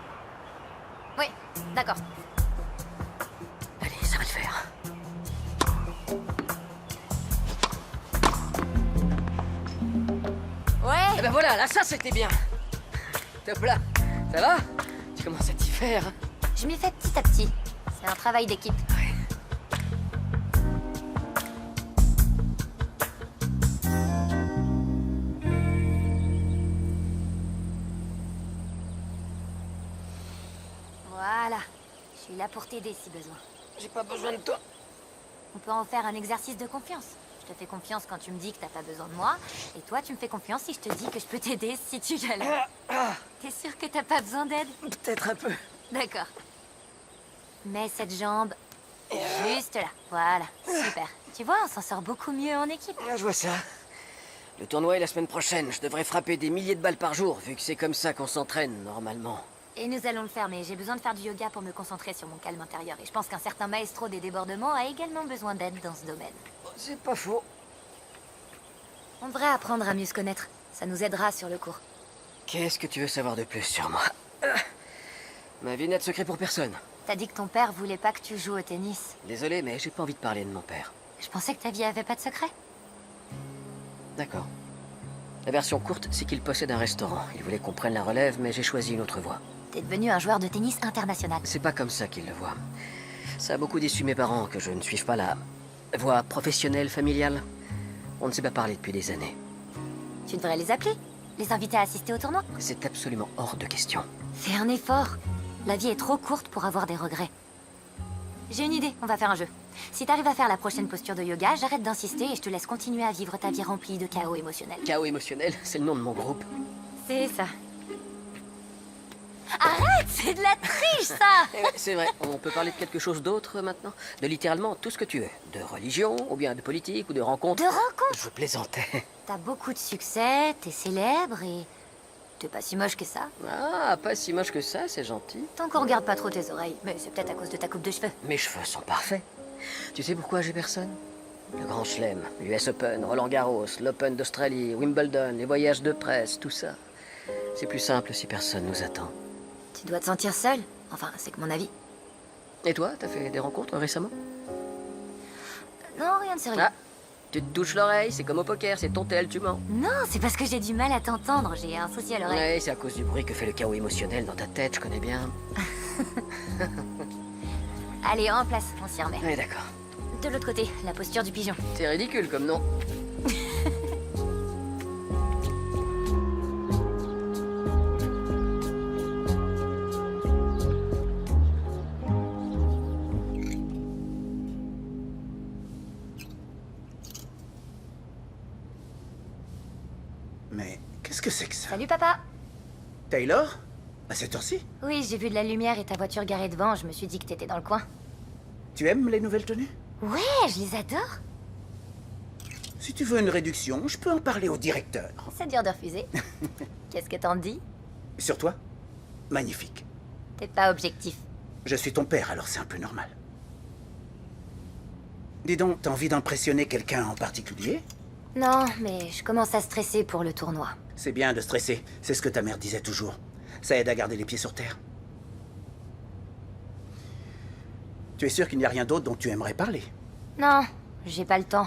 Oui, d'accord. Allez, ça va le faire. Ouais. Eh ben voilà, là, ça, c'était bien. Top là. Ça va? Tu commences à t'y faire. Je m'y fais petit à petit. C'est un travail d'équipe. Voilà. Je suis là pour t'aider si besoin. J'ai pas besoin de toi. On peut en faire un exercice de confiance. Je te fais confiance quand tu me dis que t'as pas besoin de moi. Et toi, tu me fais confiance si je te dis que je peux t'aider si tu galères. T'es sûr que t'as pas besoin d'aide? Peut-être un peu. D'accord. Mets cette jambe juste là. Voilà, super. Tu vois, on s'en sort beaucoup mieux en équipe. Ah, je vois ça. Le tournoi est la semaine prochaine. Je devrais frapper des milliers de balles par jour, vu que c'est comme ça qu'on s'entraîne, normalement. Et nous allons le faire, mais j'ai besoin de faire du yoga pour me concentrer sur mon calme intérieur. Et je pense qu'un certain maestro des débordements a également besoin d'aide dans ce domaine. C'est pas faux. On devrait apprendre à mieux se connaître. Ça nous aidera sur le cours. Qu'est-ce que tu veux savoir de plus sur moi? Ma vie n'a de secret pour personne. T'as dit que ton père voulait pas que tu joues au tennis. Désolé, mais j'ai pas envie de parler de mon père. Je pensais que ta vie avait pas de secret. D'accord. La version courte, c'est qu'il possède un restaurant. Il voulait qu'on prenne la relève, mais j'ai choisi une autre voie. T'es devenu un joueur de tennis international. C'est pas comme ça qu'il le voit. Ça a beaucoup déçu mes parents que je ne suive pas la voie professionnelle, familiale. On ne s'est pas parlé depuis des années. Tu devrais les appeler. Les inviter à assister au tournoi. C'est absolument hors de question. Fais un effort. La vie est trop courte pour avoir des regrets. J'ai une idée, on va faire un jeu. Si t'arrives à faire la prochaine posture de yoga, j'arrête d'insister et je te laisse continuer à vivre ta vie remplie de chaos émotionnel. Chaos émotionnel, c'est le nom de mon groupe. C'est ça. Arrête, c'est de la triche, ça! Eh ouais, c'est vrai, on peut parler de quelque chose d'autre maintenant? De littéralement tout ce que tu veux. De religion, ou bien de politique, ou de rencontre. De rencontre? Je plaisantais. T'as beaucoup de succès, t'es célèbre et... T'es pas si moche que ça. Ah, pas si moche que ça, c'est gentil. Tant qu'on regarde pas trop tes oreilles, mais c'est peut-être à cause de ta coupe de cheveux. Mes cheveux sont parfaits. Tu sais pourquoi j'ai personne? Le Grand Chelem, l'US Open, Roland Garros, l'Open d'Australie, Wimbledon, les voyages de presse, tout ça. C'est plus simple si personne nous attend. Tu dois te sentir seul. Enfin, c'est que mon avis. Et toi, t'as fait des rencontres récemment? Non, rien de sérieux. Ah, tu te touches l'oreille, c'est comme au poker, c'est ton tel, tu mens. Non, c'est parce que j'ai du mal à t'entendre, j'ai un souci à l'oreille. Ouais, c'est à cause du bruit que fait le chaos émotionnel dans ta tête, je connais bien. Allez, en place, on s'y remet. Ouais, d'accord. De l'autre côté, la posture du pigeon. C'est ridicule comme nom. Qu'est-ce que c'est que ça? Salut papa. Taylor? À cette heure-ci? Oui, j'ai vu de la lumière et ta voiture garée devant, je me suis dit que t'étais dans le coin. Tu aimes les nouvelles tenues? Ouais, je les adore. Si tu veux une réduction, je peux en parler au directeur. C'est dur de refuser. Qu'est-ce que t'en dis? Sur toi? Magnifique. T'es pas objectif. Je suis ton père, alors c'est un peu normal. Dis donc, t'as envie d'impressionner quelqu'un en particulier? Non, mais je commence à stresser pour le tournoi. C'est bien de stresser, c'est ce que ta mère disait toujours. Ça aide à garder les pieds sur terre. Tu es sûr qu'il n'y a rien d'autre dont tu aimerais parler? Non, j'ai pas le temps.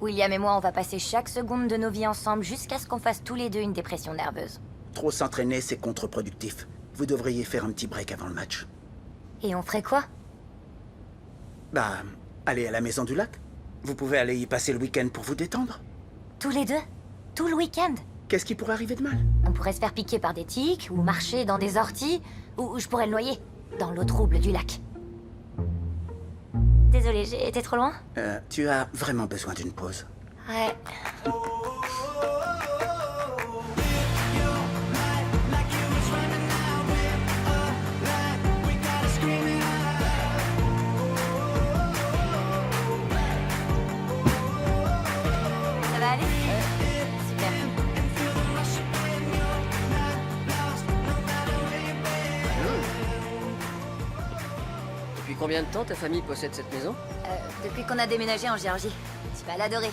William et moi, on va passer chaque seconde de nos vies ensemble jusqu'à ce qu'on fasse tous les deux une dépression nerveuse. Trop s'entraîner, c'est contre-productif. Vous devriez faire un petit break avant le match. Et on ferait quoi? Bah, allez à la maison du lac. Vous pouvez aller y passer le week-end pour vous détendre. Tous les deux? Tout le week-end? Qu'est-ce qui pourrait arriver de mal? On pourrait se faire piquer par des tiques, ou marcher dans des orties, ou je pourrais le noyer, dans l'eau trouble du lac. Désolée, j'ai été trop loin? Tu as vraiment besoin d'une pause. Ouais. Ça va aller? Super. Depuis combien de temps ta famille possède cette maison? Depuis qu'on a déménagé en Géorgie. Tu vas l'adorer.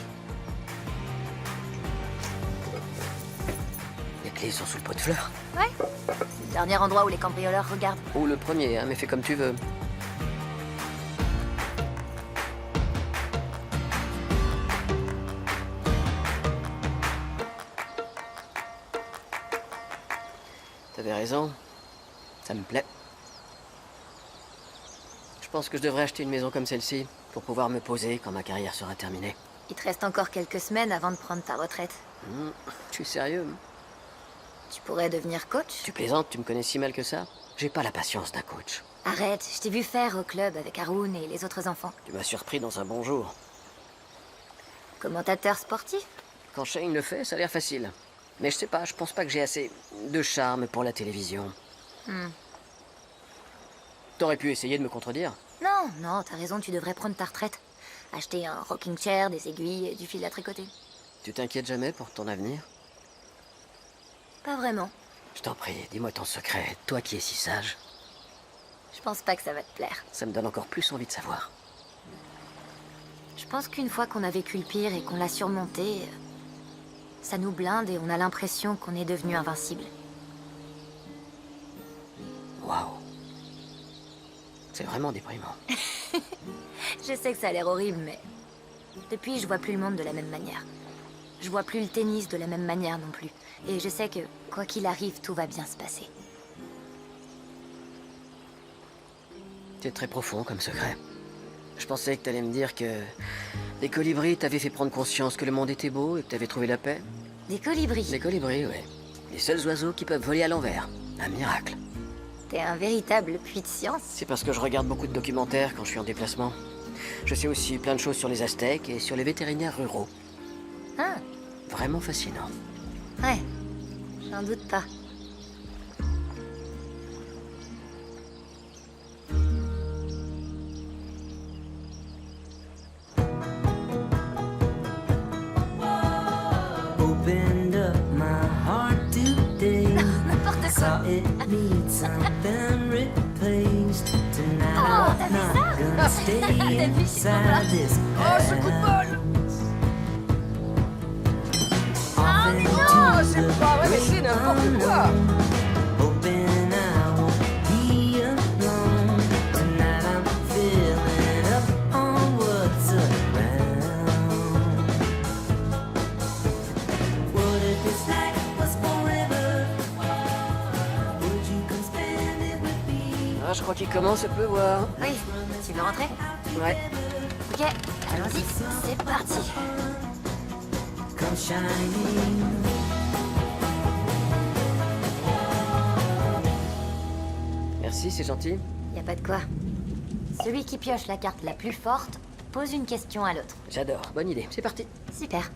Les clés sont sous le pot de fleurs. Ouais. C'est le dernier endroit où les cambrioleurs regardent. Ou le premier, hein, mais fais comme tu veux. T'avais raison. Ça me plaît. Je pense que je devrais acheter une maison comme celle-ci pour pouvoir me poser quand ma carrière sera terminée. Il te reste encore quelques semaines avant de prendre ta retraite. Tu es sérieux? Tu pourrais devenir coach? Tu plaisantes, tu me connais si mal que ça? J'ai pas la patience d'un coach. Arrête, je t'ai vu faire au club avec Haroun et les autres enfants. Tu m'as surpris dans un bon jour. Commentateur sportif? Quand Shane le fait, ça a l'air facile. Mais je sais pas, je pense pas que j'ai assez de charme pour la télévision. T'aurais pu essayer de me contredire. Non, t'as raison, tu devrais prendre ta retraite. Acheter un rocking chair, des aiguilles et du fil à tricoter. Tu t'inquiètes jamais pour ton avenir? Pas vraiment. Je t'en prie, dis-moi ton secret, toi qui es si sage. Je pense pas que ça va te plaire. Ça me donne encore plus envie de savoir. Je pense qu'une fois qu'on a vécu le pire et qu'on l'a surmonté, ça nous blinde et on a l'impression qu'on est devenu invincible. Waouh. C'est vraiment déprimant. Je sais que ça a l'air horrible, mais depuis, je vois plus le monde de la même manière. Je vois plus le tennis de la même manière non plus. Et je sais que, quoi qu'il arrive, tout va bien se passer. C'est très profond comme secret. Je pensais que t'allais me dire que les colibris t'avaient fait prendre conscience que le monde était beau et que t'avais trouvé la paix. Des colibris. Les colibris, ouais. Les seuls oiseaux qui peuvent voler à l'envers. Un miracle. T'es un véritable puits de science. C'est parce que je regarde beaucoup de documentaires quand je suis en déplacement. Je sais aussi plein de choses sur les Aztèques et sur les vétérinaires ruraux. Ah, Vraiment fascinant. ouais. J'en doute pas. Opened up my heart today. N'importe quoi. Saw it needs something replaced. Tonight Oh, I'm t'as vu not ça? gonna stay T'as vu, inside this house. Ah, mais non, c'est pas vrai, mais c'est n'importe quoi. Hoping I won't be alone. Tonight I'm filling up on what's around. What if this night was forever? Would you come spend it with me? Ah, je crois qu'il commence à pleuvoir. Oui, tu veux rentrer? Ouais. Ok, allons-y, c'est parti. Come shining. Merci, c'est gentil. Y a pas de quoi. Celui qui pioche la carte la plus forte pose une question à l'autre. J'adore. Bonne idée. C'est parti. Super.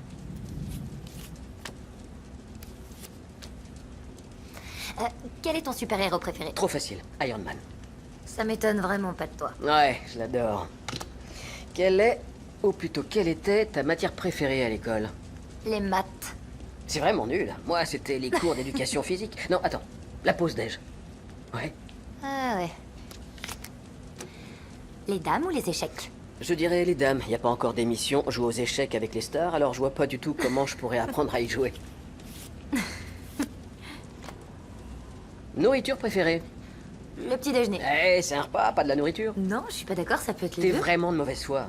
Quel est ton super-héros préféré? Trop facile, Iron Man. Ça m'étonne vraiment pas de toi. Ouais, je l'adore. Quelle est, ou plutôt quelle était ta matière préférée à l'école? Les maths. C'est vraiment nul. Moi, c'était les cours d'éducation physique. Non, attends, la pause déj. Ouais. Ah ouais. Les dames ou les échecs? Je dirais les dames. Y a pas encore d'émission, joue aux échecs avec les stars, alors je vois pas du tout comment je pourrais apprendre à y jouer. Nourriture préférée? Le petit déjeuner. Eh, c'est un repas, pas de la nourriture. Non, je suis pas d'accord, ça peut être T'es les deux. vraiment de mauvaise foi.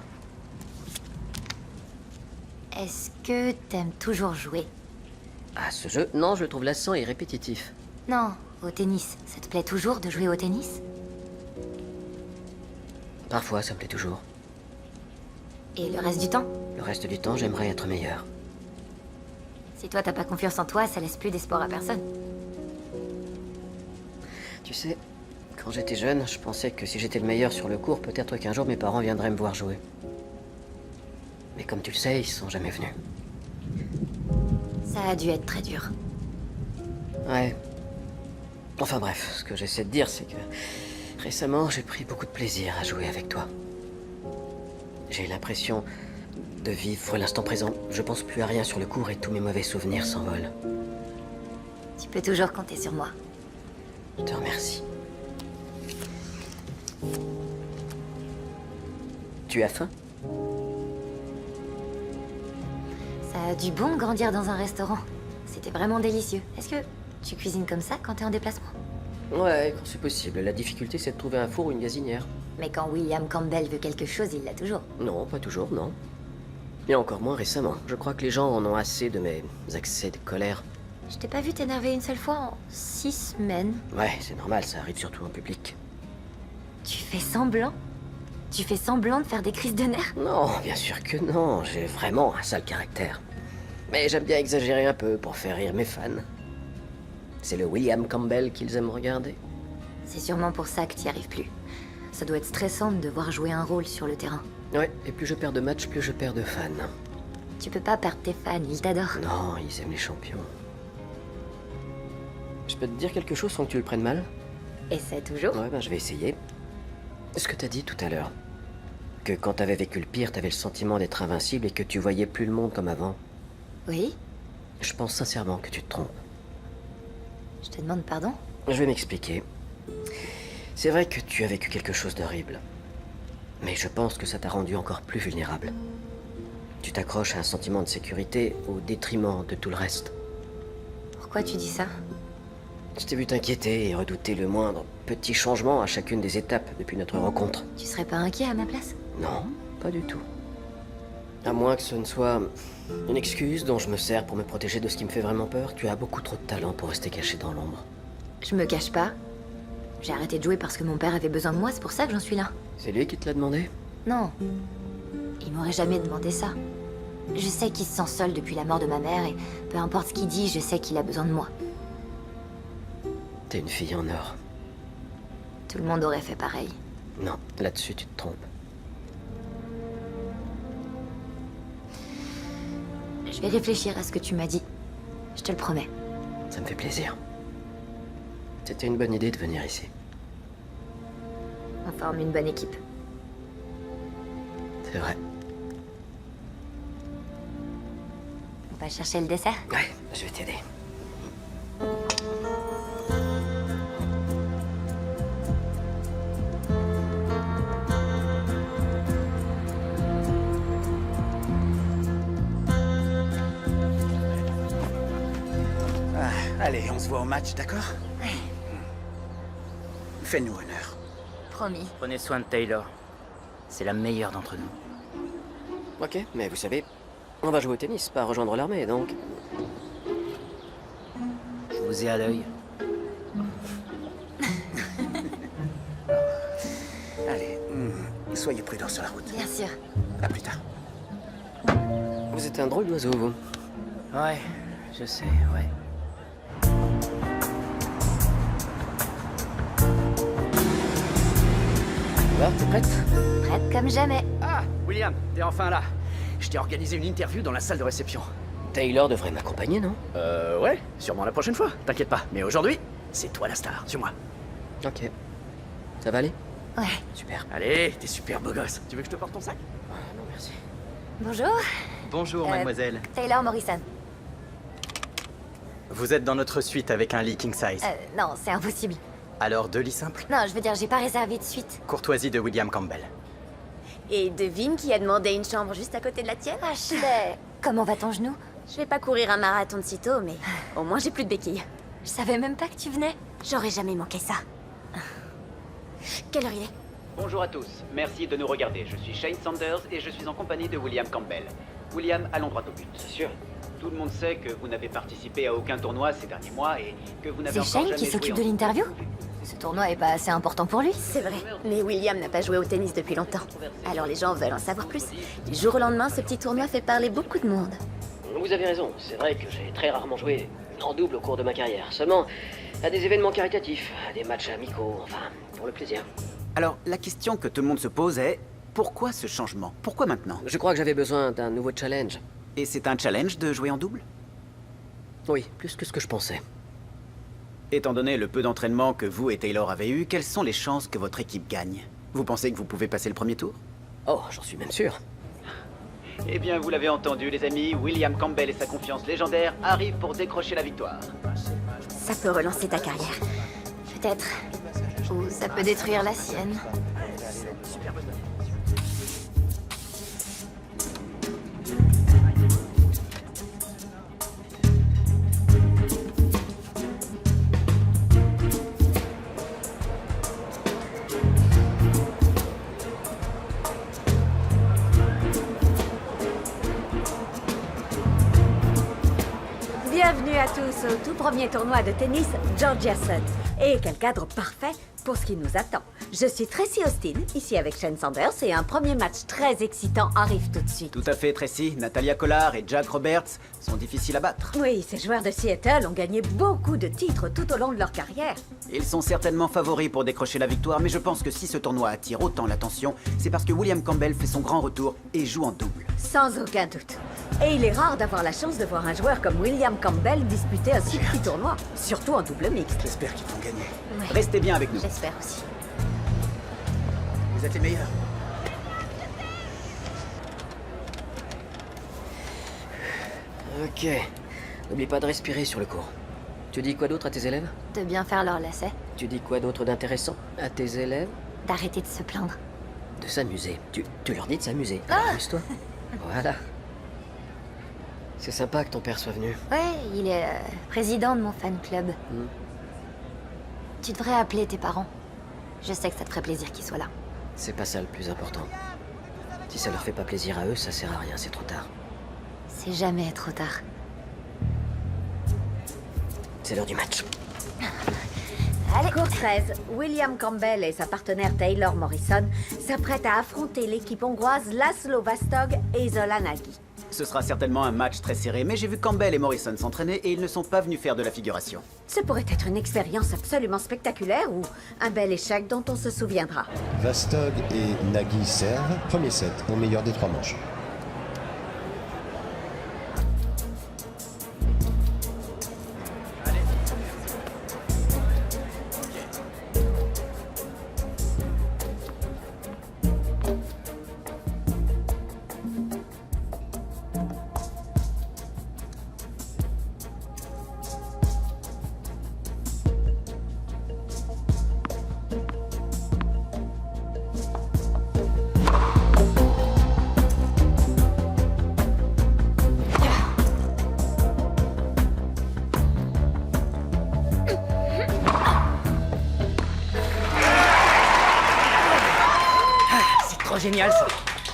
Est-ce que t'aimes toujours jouer? Ah, ce jeu, non, je le trouve lassant et répétitif. Non, au tennis. Ça te plaît toujours de jouer au tennis? Parfois, ça me plaît toujours. Et le reste du temps? Le reste du temps, j'aimerais être meilleur. Si toi t'as pas confiance en toi, ça laisse plus d'espoir à personne. Tu sais, quand j'étais jeune, je pensais que si j'étais le meilleur sur le cours, peut-être qu'un jour mes parents viendraient me voir jouer. Mais comme tu le sais, ils sont jamais venus. Ça a dû être très dur. Ouais. Enfin bref, ce que j'essaie de dire, c'est que récemment, j'ai pris beaucoup de plaisir à jouer avec toi. J'ai l'impression de vivre l'instant présent. Je pense plus à rien sur le cours et tous mes mauvais souvenirs s'envolent. Tu peux toujours compter sur moi. Je te remercie. Tu as faim? Ça a du bon grandir dans un restaurant. C'était vraiment délicieux. Est-ce que tu cuisines comme ça quand t'es en déplacement? Ouais, quand c'est possible. La difficulté, c'est de trouver un four ou une gazinière. Mais quand William Campbell veut quelque chose, il l'a toujours. Non, pas toujours, non. Et encore moins récemment. Je crois que les gens en ont assez de mes accès de colère. Je t'ai pas vu t'énerver une seule fois en 6 semaines. Ouais, c'est normal, ça arrive surtout en public. Tu fais semblant? Tu fais semblant de faire des crises de nerfs? Non, bien sûr que non. J'ai vraiment un sale caractère. Mais j'aime bien exagérer un peu pour faire rire mes fans. C'est le William Campbell qu'ils aiment regarder. C'est sûrement pour ça que t'y arrives plus. Ça doit être stressant de devoir jouer un rôle sur le terrain. Ouais, et plus je perds de matchs, plus je perds de fans. Tu peux pas perdre tes fans, ils t'adorent. Non, ils aiment les champions. Je peux te dire quelque chose sans que tu le prennes mal? Essaie toujours. Ouais, ben je vais essayer. Ce que t'as dit tout à l'heure. Que quand t'avais vécu le pire, t'avais le sentiment d'être invincible et que tu voyais plus le monde comme avant. Oui? Je pense sincèrement que tu te trompes. Je te demande pardon? Je vais m'expliquer. C'est vrai que tu as vécu quelque chose d'horrible. Mais je pense que ça t'a rendu encore plus vulnérable. Tu t'accroches à un sentiment de sécurité au détriment de tout le reste. Pourquoi tu dis ça? Je t'ai vu t'inquiéter et redouter le moindre petit changement à chacune des étapes depuis notre rencontre. Tu serais pas inquiet à ma place? Non, pas du tout. À moins que ce ne soit une excuse dont je me sers pour me protéger de ce qui me fait vraiment peur, tu as beaucoup trop de talent pour rester caché dans l'ombre. Je me cache pas. J'ai arrêté de jouer parce que mon père avait besoin de moi, c'est pour ça que j'en suis là. C'est lui qui te l'a demandé? Non. Il m'aurait jamais demandé ça. Je sais qu'il se sent seul depuis la mort de ma mère et peu importe ce qu'il dit, je sais qu'il a besoin de moi. T'es une fille en or. Tout le monde aurait fait pareil. Non, là-dessus tu te trompes. Je vais réfléchir à ce que tu m'as dit. Je te le promets. Ça me fait plaisir. C'était une bonne idée de venir ici. On forme une bonne équipe. C'est vrai. On va chercher le dessert? Ouais, je vais t'aider. Allez, on se voit au match, d'accord? Fais-nous honneur. Promis. Prenez soin de Taylor. C'est la meilleure d'entre nous. Ok, mais vous savez, on va jouer au tennis, pas rejoindre l'armée, donc... Je vous ai à l'œil. Allez, soyez prudents sur la route. Bien sûr. À plus tard. Vous êtes un drôle d'oiseau, vous. Ouais, je sais, ouais. Alors, t'es prête? Prête comme jamais. Ah, William, t'es enfin là. Je t'ai organisé une interview dans la salle de réception. Taylor devrait m'accompagner, non? Ouais, sûrement la prochaine fois, t'inquiète pas. Mais aujourd'hui, C'est toi la star, suis-moi. Ok. Ça va aller? Ouais. Super. Allez, t'es super beau gosse. Tu veux que je te porte ton sac? Non, merci. Bonjour. Bonjour, mademoiselle. Taylor Morrison. Vous êtes dans notre suite avec un lit king size. Non, c'est impossible. Alors 2 lits simples? Non, je veux dire, j'ai pas réservé de suite. Courtoisie de William Campbell. Et devine qui a demandé une chambre juste à côté de la tienne? Ashley, comment va ton genou? Je vais pas courir un marathon de sitôt, mais au moins j'ai plus de béquilles. Je savais même pas que tu venais. J'aurais jamais manqué ça. Quelle heure il est? Bonjour à tous, merci de nous regarder. Je suis Shane Sanders et je suis en compagnie de William Campbell. William, allons droit au but. C'est sûr. Tout le monde sait que vous n'avez participé à aucun tournoi ces derniers mois et que vous n'avez C'est encore Shane qui jamais s'occupe joué de en- l'interview? Ce tournoi est pas assez important pour lui. C'est vrai, mais William n'a pas joué au tennis depuis longtemps. Alors les gens veulent en savoir plus. Du jour au lendemain, ce petit tournoi fait parler beaucoup de monde. Vous avez raison, c'est vrai que j'ai très rarement joué en double au cours de ma carrière. Seulement à des événements caritatifs, à des matchs amicaux, enfin, pour le plaisir. Alors, la question que tout le monde se pose est pourquoi ce changement? Pourquoi maintenant? Je crois que j'avais besoin d'un nouveau challenge. Et c'est un challenge de jouer en double? Oui, plus que ce que je pensais. Étant donné le peu d'entraînement que vous et Taylor avez eu, quelles sont les chances que votre équipe gagne? Vous pensez que vous pouvez passer le premier tour? Oh, j'en suis même sûr. Eh bien, vous l'avez entendu, les amis, William Campbell et sa confiance légendaire arrivent pour décrocher la victoire. Ça peut relancer ta carrière. Peut-être. Ou ça peut détruire la sienne. Bienvenue à tous au tout premier tournoi de tennis Georgia Sun. Et quel cadre parfait pour ce qui nous attend. Je suis Tracy Austin, ici avec Shane Sanders, et un premier match très excitant arrive tout de suite. Tout à fait, Tracy. Natalia Collard et Jack Roberts sont difficiles à battre. Oui, ces joueurs de Seattle ont gagné beaucoup de titres tout au long de leur carrière. Ils sont certainement favoris pour décrocher la victoire, mais je pense que si ce tournoi attire autant l'attention, c'est parce que William Campbell fait son grand retour et joue en double. Sans aucun doute. Et il est rare d'avoir la chance de voir un joueur comme William Campbell disputer un si petit tournoi, surtout en double mixte. J'espère qu'ils vont gagner. Ouais. Restez bien avec nous. J'espère aussi. Vous êtes les meilleurs. Ok. N'oublie pas de respirer sur le cours. Tu dis quoi d'autre à tes élèves? De bien faire leur lacet. Tu dis quoi d'autre d'intéressant à tes élèves? D'arrêter de se plaindre. De s'amuser. Tu leur dis de s'amuser. Amuse-toi. Voilà. C'est sympa que ton père soit venu. Ouais, il est président de mon fan club. Tu devrais appeler tes parents. Je sais que ça te ferait plaisir qu'ils soient là. C'est pas ça le plus important. Si ça leur fait pas plaisir à eux, ça sert à rien, c'est trop tard. C'est jamais trop tard. C'est l'heure du match. Allez. Cours 13, William Campbell et sa partenaire Taylor Morrison s'apprêtent à affronter l'équipe hongroise Laszlo Vastog et Zola Nagy. Ce sera certainement un match très serré, mais j'ai vu Campbell et Morrison s'entraîner et ils ne sont pas venus faire de la figuration. Ce pourrait être une expérience absolument spectaculaire ou un bel échec dont on se souviendra. Vastog et Nagy servent. Premier set, au meilleur des 3 manches. C'est trop génial ça.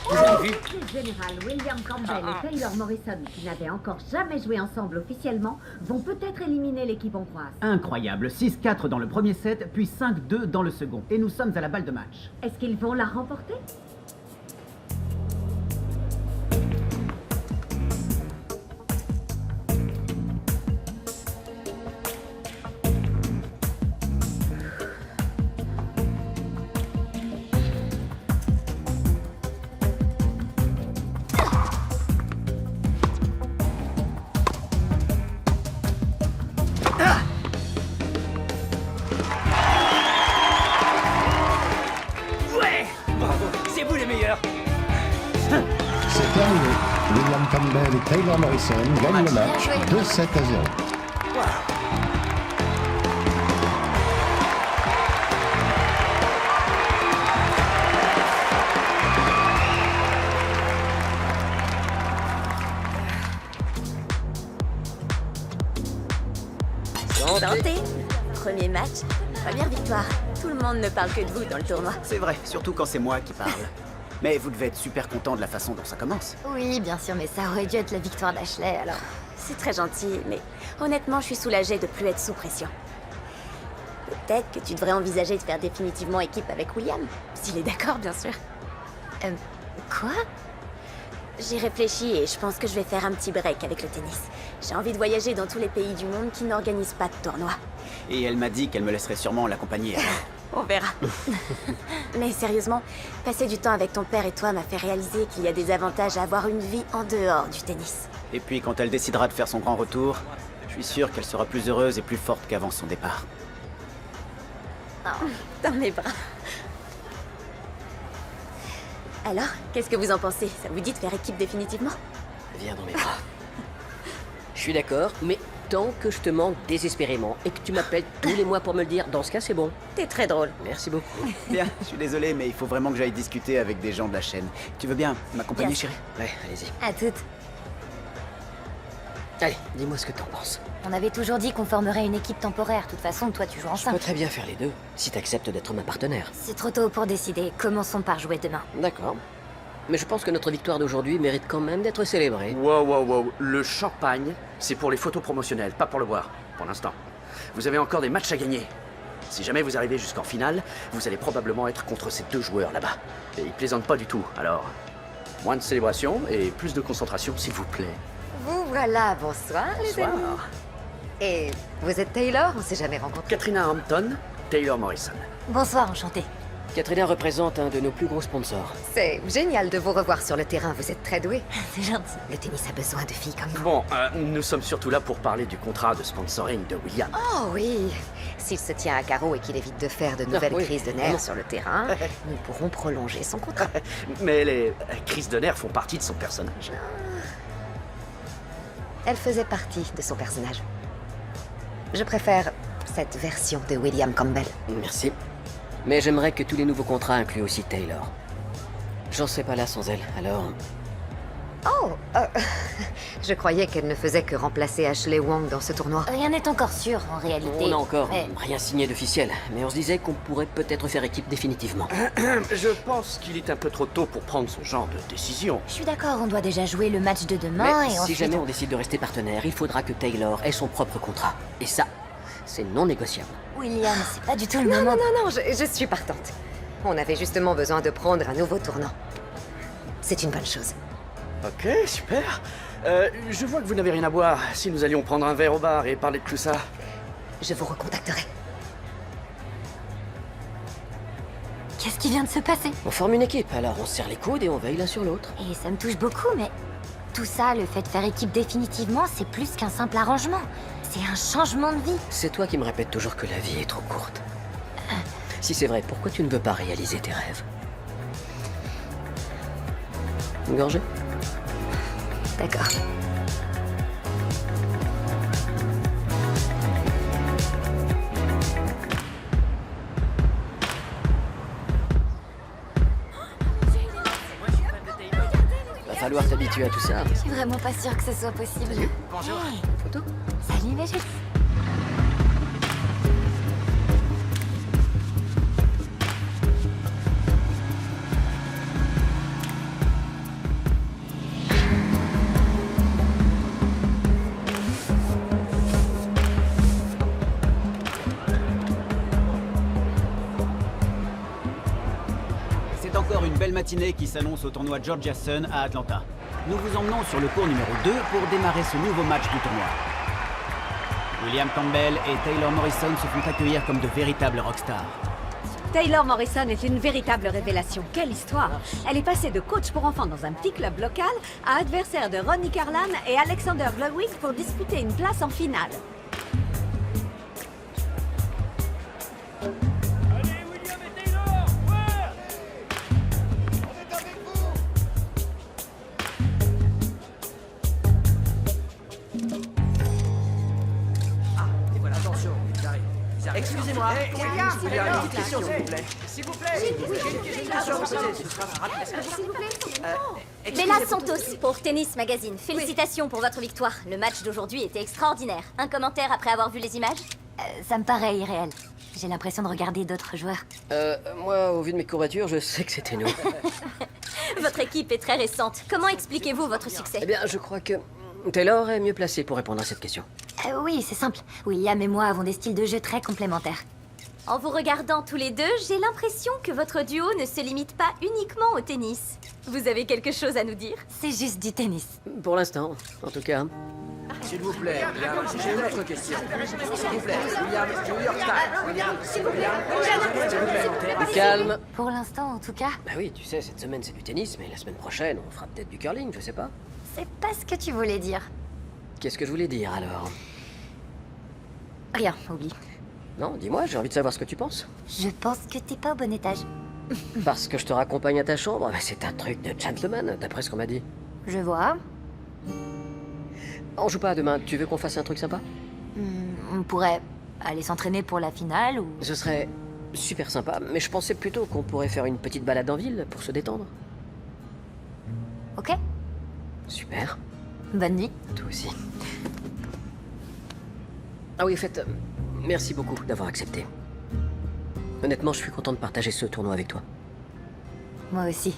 Vous avez vu? Le général William Campbell et Taylor Morrison, qui n'avaient encore jamais joué ensemble officiellement, vont peut-être éliminer l'équipe hongroise. Incroyable, 6-4 dans le premier set, puis 5-2 dans le second. Et nous sommes à la balle de match. Est-ce qu'ils vont la remporter? terminé. William Campbell et Taylor Morrison gagnent le match 2-7 à 0. Santé. Premier match, première victoire. Tout le monde ne parle que de vous dans le tournoi. C'est vrai, surtout quand c'est moi qui parle. Mais vous devez être super content de la façon dont ça commence. Oui, bien sûr, mais ça aurait dû être la victoire d'Ashley, alors... C'est très gentil, mais honnêtement, je suis soulagée de plus être sous pression. Peut-être que tu devrais envisager de faire définitivement équipe avec William. S'il est d'accord, bien sûr. Quoi? J'ai réfléchi et je pense que je vais faire un petit break avec le tennis. J'ai envie de voyager dans tous les pays du monde qui n'organisent pas de tournoi. Et elle m'a dit qu'elle me laisserait sûrement l'accompagner. On verra. Mais sérieusement, passer du temps avec ton père et toi m'a fait réaliser qu'il y a des avantages à avoir une vie en dehors du tennis. Et puis quand elle décidera de faire son grand retour, je suis sûr qu'elle sera plus heureuse et plus forte qu'avant son départ. Oh, dans mes bras. Alors, qu'est-ce que vous en pensez? Ça vous dit de faire équipe définitivement? Viens dans mes bras. Je suis d'accord, mais tant que je te manque désespérément et que tu m'appelles tous les mois pour me le dire, dans ce cas, c'est bon. T'es très drôle. Merci beaucoup. Bien, je suis désolé, mais il faut vraiment que j'aille discuter avec des gens de la chaîne. Tu veux bien m'accompagner, Bien chérie? Ouais, allez-y. À toutes. Allez, dis-moi ce que t'en penses. On avait toujours dit qu'on formerait une équipe temporaire. De toute façon, toi, tu joues en Je peux simple. très bien faire les deux, si t'acceptes d'être ma partenaire. C'est trop tôt pour décider. Commençons par jouer demain. D'accord. Mais je pense que notre victoire d'aujourd'hui mérite quand même d'être célébrée. Wow. Le champagne, c'est pour les photos promotionnelles, pas pour le boire, pour l'instant. Vous avez encore des matchs à gagner. Si jamais vous arrivez jusqu'en finale, vous allez probablement être contre ces deux joueurs là-bas. Et ils plaisantent pas du tout, alors... moins de célébration et plus de concentration, s'il vous plaît. Vous voilà, bonsoir les amis. Bonsoir. Et vous êtes Taylor, on s'est jamais rencontrés. Katrina Hampton, Taylor Morrison. Bonsoir, enchanté. Katrina représente un de nos plus gros sponsors. C'est génial de vous revoir sur le terrain, vous êtes très doués. C'est gentil. Le tennis a besoin de filles comme vous. Bon, nous sommes surtout là pour parler du contrat de sponsoring de William. Oh oui, s'il se tient à carreau et qu'il évite de faire de nouvelles oui, crises de vraiment. nerfs sur le terrain, nous pourrons prolonger son contrat. Mais les crises de nerfs font partie de son personnage. Elle faisait partie de son personnage. Je préfère cette version de William Campbell. Merci. Mais j'aimerais que tous les nouveaux contrats incluent aussi Taylor. J'en serais pas là sans elle, alors... Oh, je croyais qu'elle ne faisait que remplacer Ashley Wong dans ce tournoi. Rien n'est encore sûr, en réalité. On n'a encore Mais- rien signé d'officiel, mais on se disait qu'on pourrait peut-être faire équipe définitivement. Je pense qu'il est un peu trop tôt pour prendre ce genre de décision. Je suis d'accord, on doit déjà jouer le match de demain Mais et si ensuite... jamais on décide de rester partenaire, il faudra que Taylor ait son propre contrat. Et ça, c'est non négociable. William, c'est pas du tout le Non, moment... non, je suis partante. On avait justement besoin de prendre un nouveau tournant. C'est une bonne chose. Ok, super. Je vois que vous n'avez rien à boire. Si nous allions prendre un verre au bar et parler de tout ça. Je vous recontacterai. Qu'est-ce qui vient de se passer? On forme une équipe, alors on se serre les coudes et on veille l'un sur l'autre. Et ça me touche beaucoup, mais... Tout ça, le fait de faire équipe définitivement, c'est plus qu'un simple arrangement. C'est un changement de vie. C'est toi qui me répètes toujours que la vie est trop courte. Si c'est vrai, pourquoi tu ne veux pas réaliser tes rêves? Une gorgée? D'accord. Va falloir t'habituer à tout ça. Je suis vraiment pas sûre que ce soit possible. Salut. Bonjour. Photo? Salut, ma chérie. C'est encore une belle matinée qui s'annonce au tournoi Georgia Sun à Atlanta. Nous vous emmenons sur le court numéro 2 pour démarrer ce nouveau match du tournoi. William Campbell et Taylor Morrison se font accueillir comme de véritables rockstars. Taylor Morrison est une véritable révélation. Quelle histoire! Elle est passée de coach pour enfants dans un petit club local à adversaire de Ronnie Carlan et Alexander Glowwick pour disputer une place en finale. Il y a une petite question, s'il vous plaît. S'il vous plaît. J'ai une question à vous poser. Ce sera rapide. S'il vous plaît. Bella Santos pour Tennis Magazine. Félicitations pour votre victoire. Le match d'aujourd'hui était extraordinaire. Un commentaire après avoir vu les images? Ça me paraît irréel. J'ai l'impression de regarder d'autres joueurs. Moi, au vu de mes courbatures, je sais que c'était nous. Votre équipe est très récente. Comment expliquez-vous votre succès? Eh bien, je crois que Taylor est mieux placé pour répondre à cette question. Oui, c'est simple. William et moi avons des styles de jeu très complémentaires. En vous regardant tous les deux, j'ai l'impression que votre duo ne se limite pas uniquement au tennis. Vous avez quelque chose à nous dire? C'est juste du tennis. Pour l'instant, en tout cas. S'il vous plaît, William, j'ai une autre question. S'il vous plaît, William, New York Times. William, s'il vous plaît. Calme. Pour l'instant, en tout cas. Bah oui, tu sais, cette semaine c'est du tennis, mais la semaine prochaine, on fera peut-être du curling, je sais pas. C'est pas ce que tu voulais dire. Qu'est-ce que je voulais dire alors? Rien, oublie. Non, dis-moi, j'ai envie de savoir ce que tu penses. Je pense que t'es pas au bon étage. Parce que je te raccompagne à ta chambre, bah, c'est un truc de gentleman, d'après ce qu'on m'a dit. Je vois. On joue pas demain, tu veux qu'on fasse un truc sympa? On pourrait aller s'entraîner pour la finale ou... Ce serait super sympa, mais je pensais plutôt qu'on pourrait faire une petite balade en ville pour se détendre. Ok. Super. Bonne nuit. Toi aussi. Ah oui, en fait, merci beaucoup d'avoir accepté. Honnêtement, je suis content de partager ce tournoi avec toi. Moi aussi.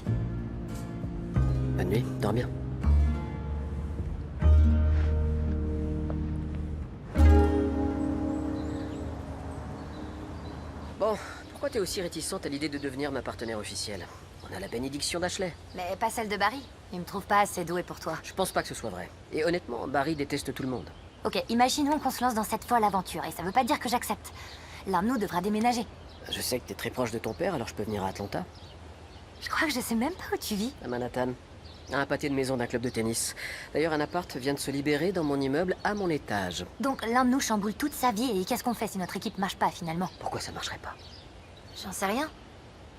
Bonne nuit, dors bien. Bon, pourquoi t'es aussi réticente à l'idée de devenir ma partenaire officielle? On a la bénédiction d'Ashley. Mais pas celle de Barry. Il me trouve pas assez doué pour toi. Je pense pas que ce soit vrai. Et honnêtement, Barry déteste tout le monde. Ok, imaginons qu'on se lance dans cette folle aventure, et ça veut pas dire que j'accepte. L'un de nous devra déménager. Je sais que t'es très proche de ton père, alors je peux venir à Atlanta. Je crois que je sais même pas où tu vis. À Manhattan. À un pâté de maison d'un club de tennis. D'ailleurs, un appart vient de se libérer dans mon immeuble à mon étage. Donc l'un de nous chamboule toute sa vie, et qu'est-ce qu'on fait si notre équipe marche pas finalement? Pourquoi ça marcherait pas? J'en sais rien.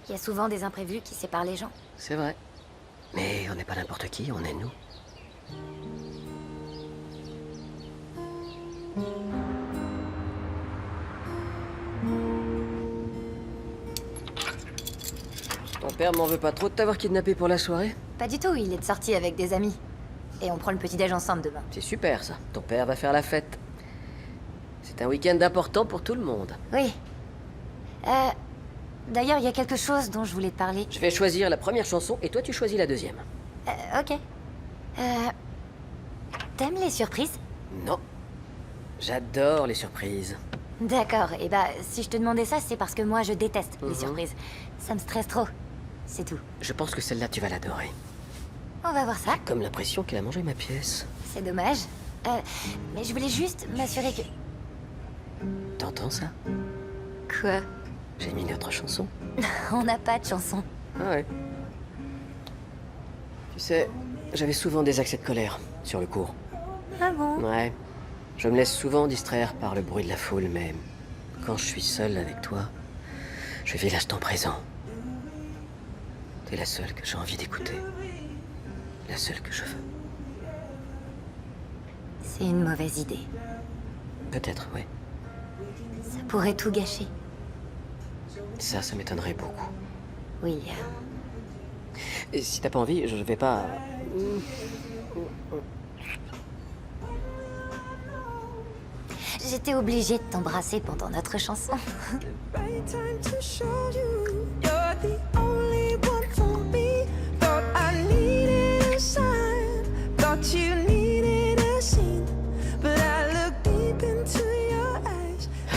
Il y a souvent des imprévus qui séparent les gens. C'est vrai. Mais on n'est pas n'importe qui, on est nous. Ton père m'en veut pas trop de t'avoir kidnappé pour la soirée? Pas du tout, il est de sortie avec des amis. Et on prend le petit-déj ensemble demain. C'est super ça. Ton père va faire la fête. C'est un week-end important pour tout le monde. Oui. D'ailleurs, il y a quelque chose dont je voulais te parler. Je vais choisir la première chanson et toi tu choisis la deuxième. Ok. T'aimes les surprises? Non. J'adore les surprises. D'accord, et bah, si je te demandais ça, c'est parce que moi, je déteste les surprises. Ça me stresse trop. C'est tout. Je pense que celle-là, tu vas l'adorer. On va voir ça. Comme l'impression qu'elle a mangé ma pièce. C'est dommage. Mais je voulais juste m'assurer que... T'entends ça? Quoi? J'ai mis une autre chanson. On n'a pas de chanson. Ah ouais. Tu sais, j'avais souvent des accès de colère sur le cours. Ah bon? Ouais. Je me laisse souvent distraire par le bruit de la foule, mais quand je suis seul avec toi, je vis l'instant présent. T'es la seule que j'ai envie d'écouter. La seule que je veux. C'est une mauvaise idée. Peut-être, oui. Ça pourrait tout gâcher. Ça m'étonnerait beaucoup. William. Et si t'as pas envie, je vais pas... J'étais obligée de t'embrasser pendant notre chanson.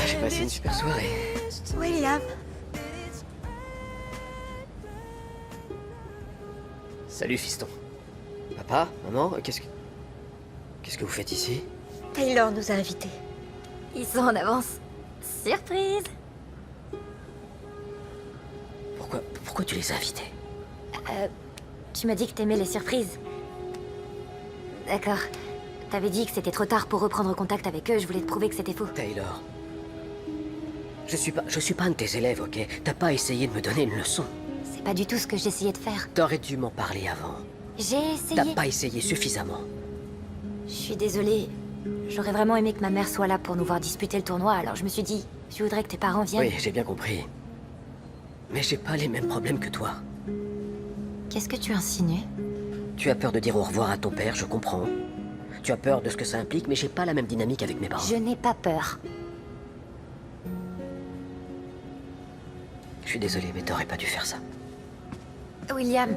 J'ai passé une super soirée. William. Salut, fiston. Papa, maman, qu'est-ce que vous faites ici? Taylor nous a invités. Ils sont en avance. Surprise. Pourquoi tu les as invités? Tu m'as dit que t'aimais les surprises. D'accord. T'avais dit que c'était trop tard pour reprendre contact avec eux, je voulais te prouver que c'était faux. Taylor. Je suis pas un de tes élèves, ok? T'as pas essayé de me donner une leçon. C'est pas du tout ce que j'essayais de faire. T'aurais dû m'en parler avant. J'ai essayé. T'as pas essayé suffisamment. Je suis désolée. J'aurais vraiment aimé que ma mère soit là pour nous voir disputer le tournoi, alors je me suis dit, Je voudrais que tes parents viennent. Oui, j'ai bien compris. Mais j'ai pas les mêmes problèmes que toi. Qu'est-ce que tu insinues? Tu as peur de dire au revoir à ton père, je comprends. Tu as peur de ce que ça implique, mais j'ai pas la même dynamique avec mes parents. Je n'ai pas peur. Je suis désolé, mais t'aurais pas dû faire ça. William.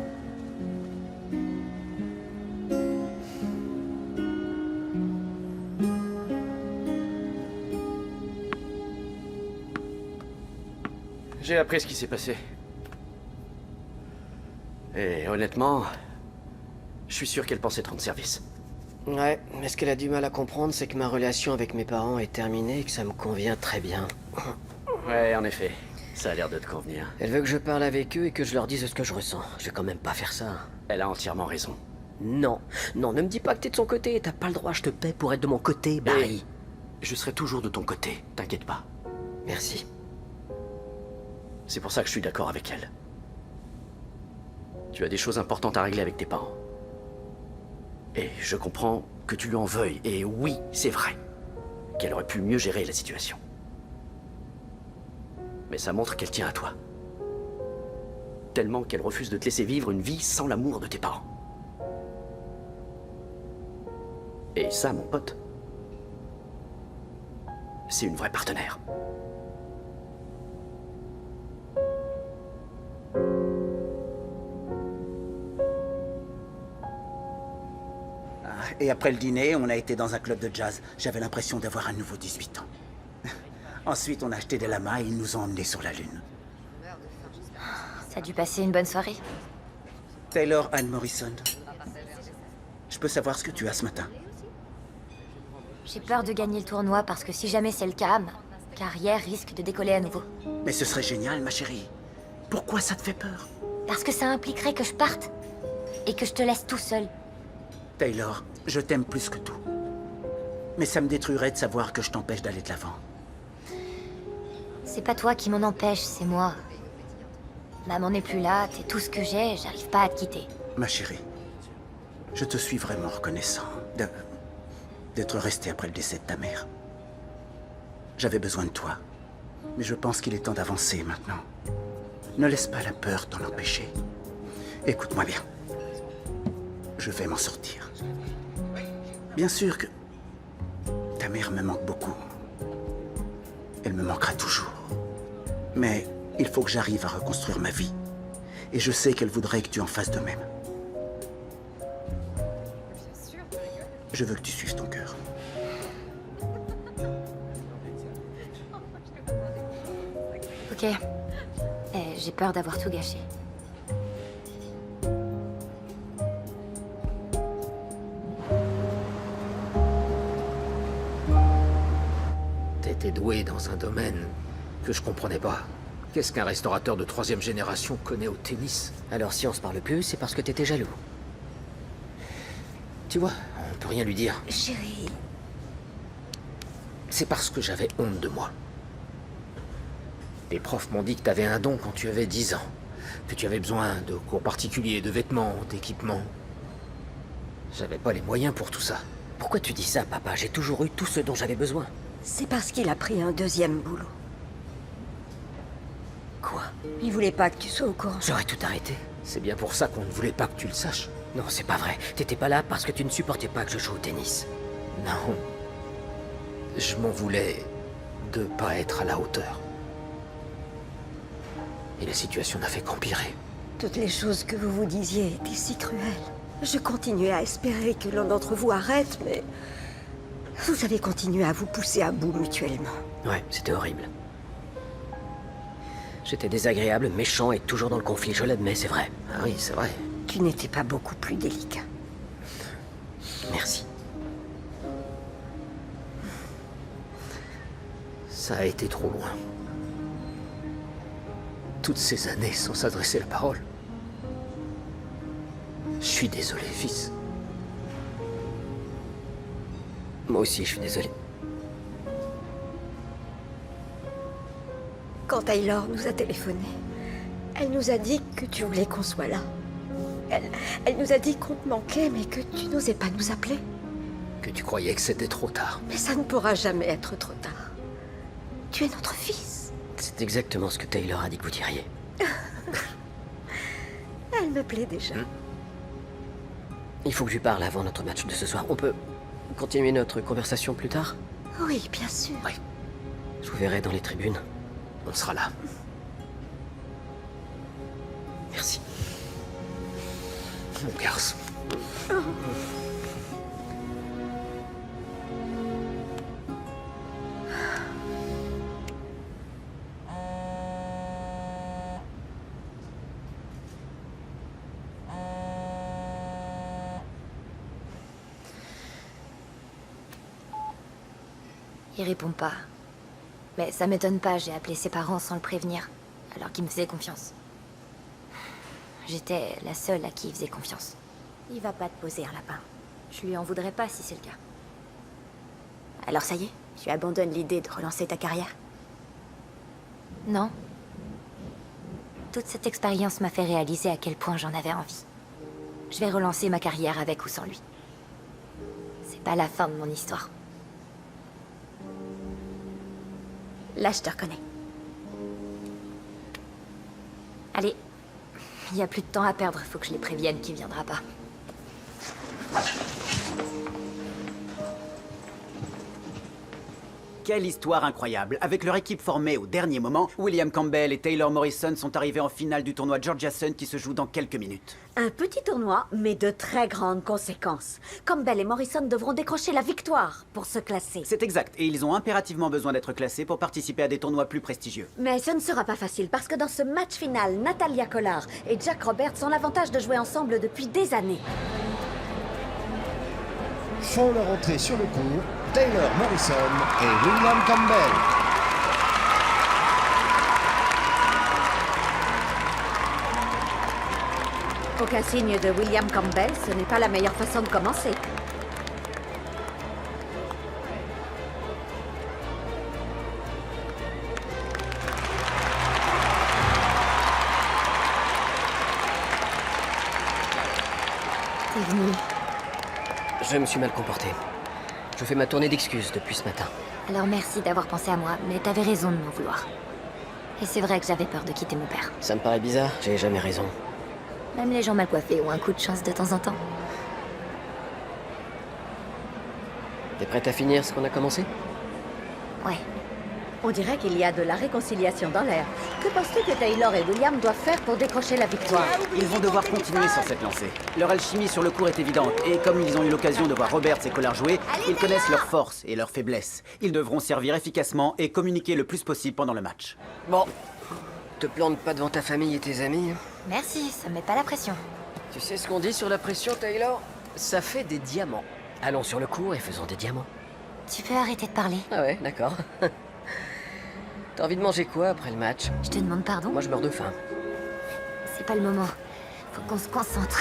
J'ai appris ce qui s'est passé. Et honnêtement, je suis sûr qu'elle pensait te rendre service. Ouais, mais ce qu'elle a du mal à comprendre, c'est que ma relation avec mes parents est terminée et que ça me convient très bien. Ouais, en effet. Ça a l'air de te convenir. Elle veut que je parle avec eux et que je leur dise ce que je ressens. Je vais quand même pas faire ça. Elle a entièrement raison. Non, non, ne me dis pas que t'es de son côté. T'as pas le droit, je te paie pour être de mon côté, Barry. Je serai toujours de ton côté, t'inquiète pas. Merci. C'est pour ça que je suis d'accord avec elle. Tu as des choses importantes à régler avec tes parents. Et je comprends que tu lui en veuilles. Et oui, c'est vrai qu'elle aurait pu mieux gérer la situation. Mais ça montre qu'elle tient à toi. Tellement qu'elle refuse de te laisser vivre une vie sans l'amour de tes parents. Et ça, mon pote, c'est une vraie partenaire. Et après le dîner, on a été dans un club de jazz. J'avais l'impression d'avoir un nouveau 18 ans. Ensuite, on a acheté des lamas et ils nous ont emmenés sur la Lune. Ça a dû passer une bonne soirée. Taylor Ann Morrison. Je peux savoir ce que tu as ce matin? J'ai peur de gagner le tournoi parce que si jamais c'est le cas, ma carrière risque de décoller à nouveau. Mais ce serait génial, ma chérie. Pourquoi ça te fait peur? Parce que ça impliquerait que je parte. Et que je te laisse tout seul. Taylor, je t'aime plus que tout. Mais ça me détruirait de savoir que je t'empêche d'aller de l'avant. C'est pas toi qui m'en empêche, c'est moi. Maman n'est plus là, t'es tout ce que j'ai, j'arrive pas à te quitter. Ma chérie, je te suis vraiment reconnaissant d'être resté après le décès de ta mère. J'avais besoin de toi, mais je pense qu'il est temps d'avancer maintenant. Ne laisse pas la peur t'en empêcher. Écoute-moi bien. Je vais m'en sortir. Bien sûr que ta mère me manque beaucoup. Elle me manquera toujours. Mais il faut que j'arrive à reconstruire ma vie. Et je sais qu'elle voudrait que tu en fasses de même. Je veux que tu suives ton cœur. Ok. J'ai peur d'avoir tout gâché. T'étais doué dans un domaine que je comprenais pas. Qu'est-ce qu'un restaurateur de 3e génération connaît au tennis? Alors si on se parle plus, c'est parce que t'étais jaloux. Tu vois, on peut rien lui dire. Chérie. C'est parce que j'avais honte de moi. Les profs m'ont dit que t'avais un don quand tu avais 10 ans. Que tu avais besoin de cours particuliers, de vêtements, d'équipements. J'avais pas les moyens pour tout ça. Pourquoi tu dis ça, papa? J'ai toujours eu tout ce dont j'avais besoin. C'est parce qu'il a pris un deuxième boulot. Quoi? Il voulait pas que tu sois au courant. J'aurais tout arrêté. C'est bien pour ça qu'on ne voulait pas que tu le saches. Non, c'est pas vrai. T'étais pas là parce que tu ne supportais pas que je joue au tennis. Non. Je m'en voulais de pas être à la hauteur. Et la situation n'a fait qu'empirer. Toutes les choses que vous vous disiez étaient si cruelles. Je continuais à espérer que l'un d'entre vous arrête, mais... vous avez continué à vous pousser à bout mutuellement. Ouais, c'était horrible. J'étais désagréable, méchant et toujours dans le conflit, je l'admets, c'est vrai. Ah oui, c'est vrai. Tu n'étais pas beaucoup plus délicat. Merci. Ça a été trop loin. Toutes ces années sans s'adresser la parole. Je suis désolé, fils. Moi aussi, je suis désolé. Quand Taylor nous a téléphoné, elle nous a dit que tu voulais qu'on soit là. Elle nous a dit qu'on te manquait, mais que tu n'osais pas nous appeler. Que tu croyais que c'était trop tard. Mais ça ne pourra jamais être trop tard. Tu es notre fils. C'est exactement ce que Taylor a dit que vous diriez. Elle me plaît déjà. Il faut que je lui parle avant notre match de ce soir. On peut continuer notre conversation plus tard? Oui, bien sûr. Oui. Je vous verrai dans les tribunes. On sera là. Merci. Mon garçon. Il répond pas. Mais ça m'étonne pas, j'ai appelé ses parents sans le prévenir, alors qu'il me faisait confiance. J'étais la seule à qui il faisait confiance. Il va pas te poser un lapin. Je lui en voudrais pas si c'est le cas. Alors ça y est, tu abandonnes l'idée de relancer ta carrière? Non. Toute cette expérience m'a fait réaliser à quel point j'en avais envie. Je vais relancer ma carrière avec ou sans lui. C'est pas la fin de mon histoire. Là, je te reconnais. Allez, il y a plus de temps à perdre, faut que je les prévienne qu'il viendra pas. Quelle histoire incroyable. Avec leur équipe formée au dernier moment, William Campbell et Taylor Morrison sont arrivés en finale du tournoi Georgia Sun qui se joue dans quelques minutes. Un petit tournoi, mais de très grandes conséquences. Campbell et Morrison devront décrocher la victoire pour se classer. C'est exact, et ils ont impérativement besoin d'être classés pour participer à des tournois plus prestigieux. Mais ce ne sera pas facile parce que dans ce match final, Natalia Collard et Jack Roberts ont l'avantage de jouer ensemble depuis des années. Font leur entrée sur le court Taylor Morrison et William Campbell. Aucun signe de William Campbell, ce n'est pas la meilleure façon de commencer. T'es venu. Je me suis mal comporté. Je fais ma tournée d'excuses depuis ce matin. Alors merci d'avoir pensé à moi, mais t'avais raison de m'en vouloir. Et c'est vrai que j'avais peur de quitter mon père. Ça me paraît bizarre, j'ai jamais raison. Même les gens mal coiffés ont un coup de chance de temps en temps. T'es prête à finir ce qu'on a commencé? Ouais. On dirait qu'il y a de la réconciliation dans l'air. Que penses-tu que Taylor et William doivent faire pour décrocher la victoire? Ils vont devoir continuer sur cette lancée. Leur alchimie sur le court est évidente, et comme ils ont eu l'occasion de voir Roberts et Collard jouer, ils connaissent leurs forces et leurs faiblesses. Ils devront servir efficacement et communiquer le plus possible pendant le match. Bon, te plante pas devant ta famille et tes amis. Merci, ça me met pas la pression. Tu sais ce qu'on dit sur la pression, Taylor? Ça fait des diamants. Allons sur le court et faisons des diamants. Tu peux arrêter de parler? Ah ouais, d'accord. T'as envie de manger quoi après le match? Je te demande pardon? Moi, je meurs de faim. C'est pas le moment. Faut qu'on se concentre.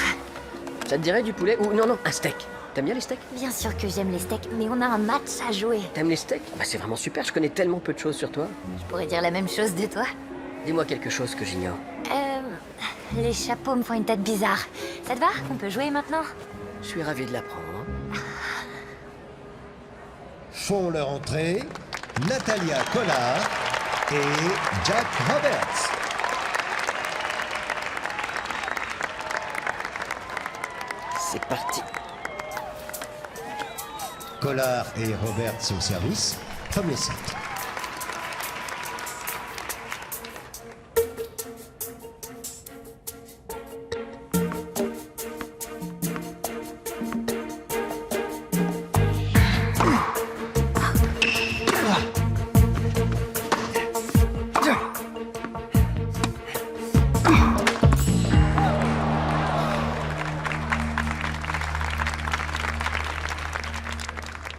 Ça te dirait du poulet ou non, un steak? T'aimes bien les steaks? Bien sûr que j'aime les steaks, mais on a un match à jouer. T'aimes les steaks? Bah c'est vraiment super, je connais tellement peu de choses sur toi. Je pourrais dire la même chose de toi. Dis-moi quelque chose que j'ignore. Les chapeaux me font une tête bizarre. Ça te va? On peut jouer maintenant? Je suis ravi de l'apprendre. Font leur entrée Natalia Collard et Jack Roberts. C'est parti. Collard et Roberts au service. Premier set.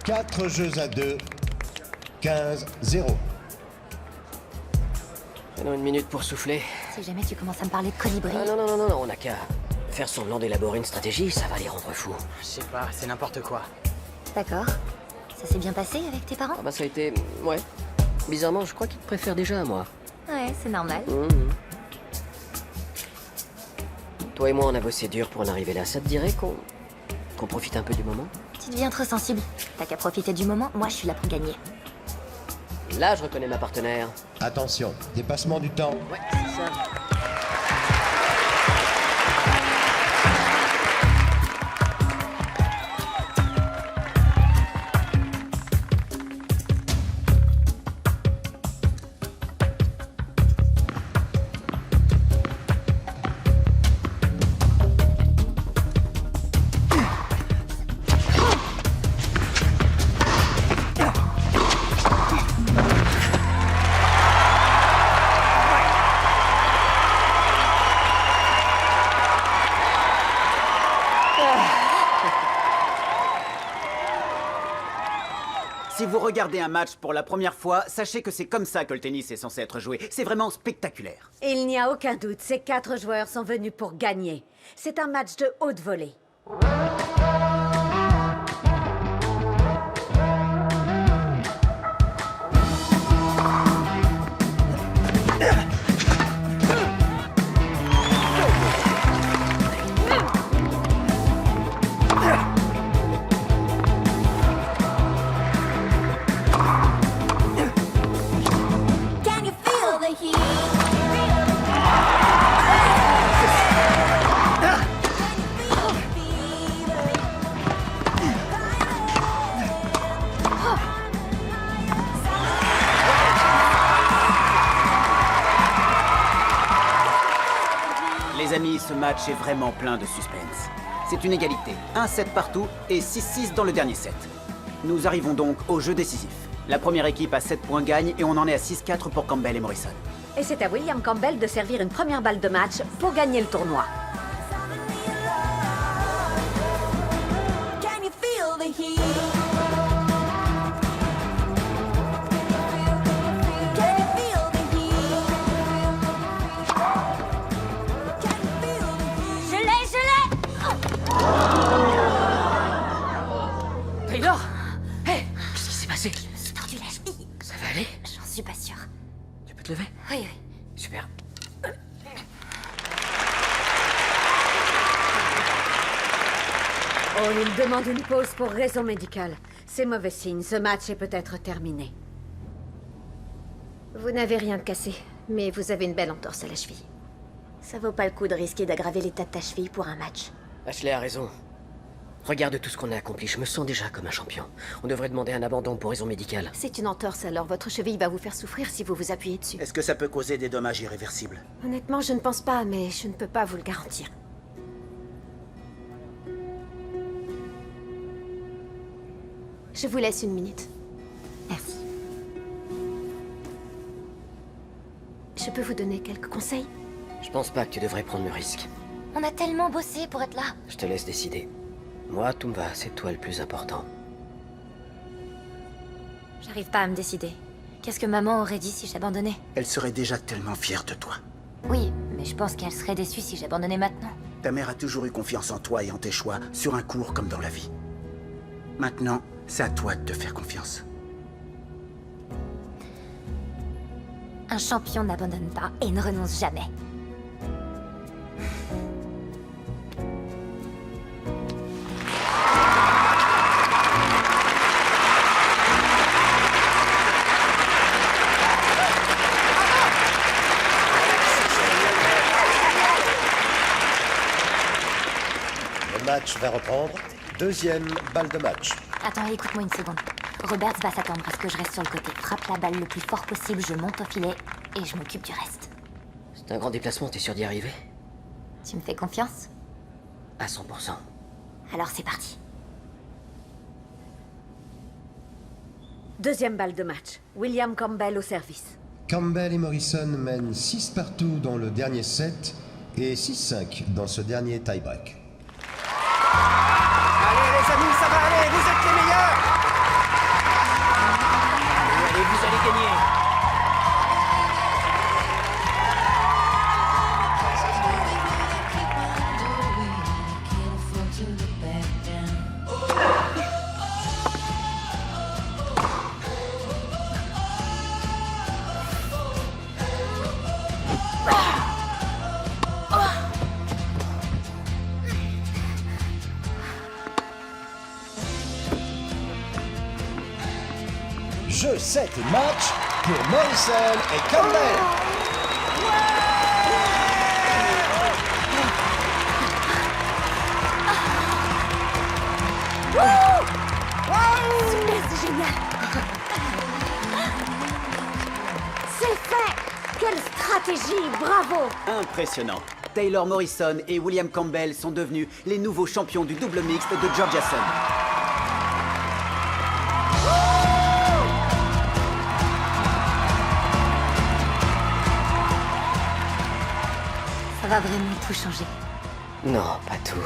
Quatre jeux à 2, 15-0. Prenons une minute pour souffler. Si jamais tu commences à me parler de colibri... Ah non, on n'a qu'à faire semblant d'élaborer une stratégie, ça va les rendre fous. Je sais pas, c'est n'importe quoi. D'accord. Ça s'est bien passé avec tes parents? Ah bah ça a été... ouais. Bizarrement, je crois qu'ils te préfèrent déjà à moi. Ouais, c'est normal. Toi et moi, on a bossé dur pour en arriver là. Ça te dirait qu'on profite un peu du moment? Tu deviens trop sensible. T'as qu'à profiter du moment, moi je suis là pour gagner. Là, je reconnais ma partenaire. Attention, dépassement du temps. Ouais, c'est ça. Si vous regardez un match pour la première fois, sachez que c'est comme ça que le tennis est censé être joué. C'est vraiment spectaculaire. Il n'y a aucun doute, ces 4 joueurs sont venus pour gagner. C'est un match de haute volée. Can you feel the heat? Les amis, ce match est vraiment plein de suspense. C'est une égalité, 1-7 partout et 6-6 dans le dernier set. Nous arrivons donc au jeu décisif. La première équipe à 7 points gagne et on en est à 6-4 pour Campbell et Morrison. Et c'est à William Campbell de servir une première balle de match pour gagner le tournoi. Can you feel the heat? Can you feel the heat? Je l'ai. Taylor Hé, qu'est-ce qui s'est passé? Je me suis tordu la cheville. Ça va aller? J'en suis pas sûre. Tu peux te lever? Oui, oui. Super. Oh, il demande une pause pour raison médicale. C'est mauvais signe, ce match est peut-être terminé. Vous n'avez rien de cassé, mais vous avez une belle entorse à la cheville. Ça vaut pas le coup de risquer d'aggraver l'état de ta cheville pour un match. Ashley a raison. Regarde tout ce qu'on a accompli, je me sens déjà comme un champion. On devrait demander un abandon pour raison médicale. C'est une entorse, alors votre cheville va vous faire souffrir si vous vous appuyez dessus. Est-ce que ça peut causer des dommages irréversibles? Honnêtement, je ne pense pas, mais je ne peux pas vous le garantir. Je vous laisse une minute. Merci. Je peux vous donner quelques conseils? Je pense pas que tu devrais prendre le risque. On a tellement bossé pour être là. Je te laisse décider. Moi, Toumba, c'est toi le plus important. J'arrive pas à me décider. Qu'est-ce que maman aurait dit si j'abandonnais? Elle serait déjà tellement fière de toi. Oui, mais je pense qu'elle serait déçue si j'abandonnais maintenant. Ta mère a toujours eu confiance en toi et en tes choix, sur un cours comme dans la vie. Maintenant, c'est à toi de te faire confiance. Un champion n'abandonne pas et ne renonce jamais. Le match va reprendre. Deuxième balle de match. Attends, écoute-moi une seconde. Roberts va s'attendre à ce que je reste sur le côté. Frappe la balle le plus fort possible, je monte au filet et je m'occupe du reste. C'est un grand déplacement, t'es sûr d'y arriver? Tu me fais confiance? À 100%. Alors c'est parti. Deuxième balle de match. William Campbell au service. Campbell et Morrison mènent 6 partout dans le dernier set et 6-5 dans ce dernier tie-break. Allez les amis, ça va aller, vous êtes les meilleurs! Allez, vous allez gagner! jeu, set et match pour Morrison et Campbell. Super, c'est génial. C'est fait. Quelle stratégie, bravo. Impressionnant. Taylor Morrison et William Campbell sont devenus les nouveaux champions du double mixte de Georgiason. Ça va vraiment tout changer. Non, pas tout.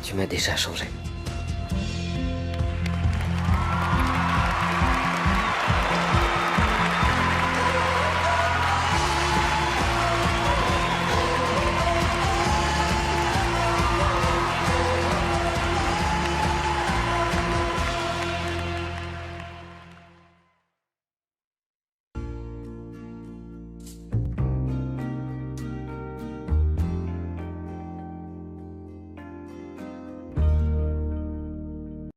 Tu m'as déjà changé.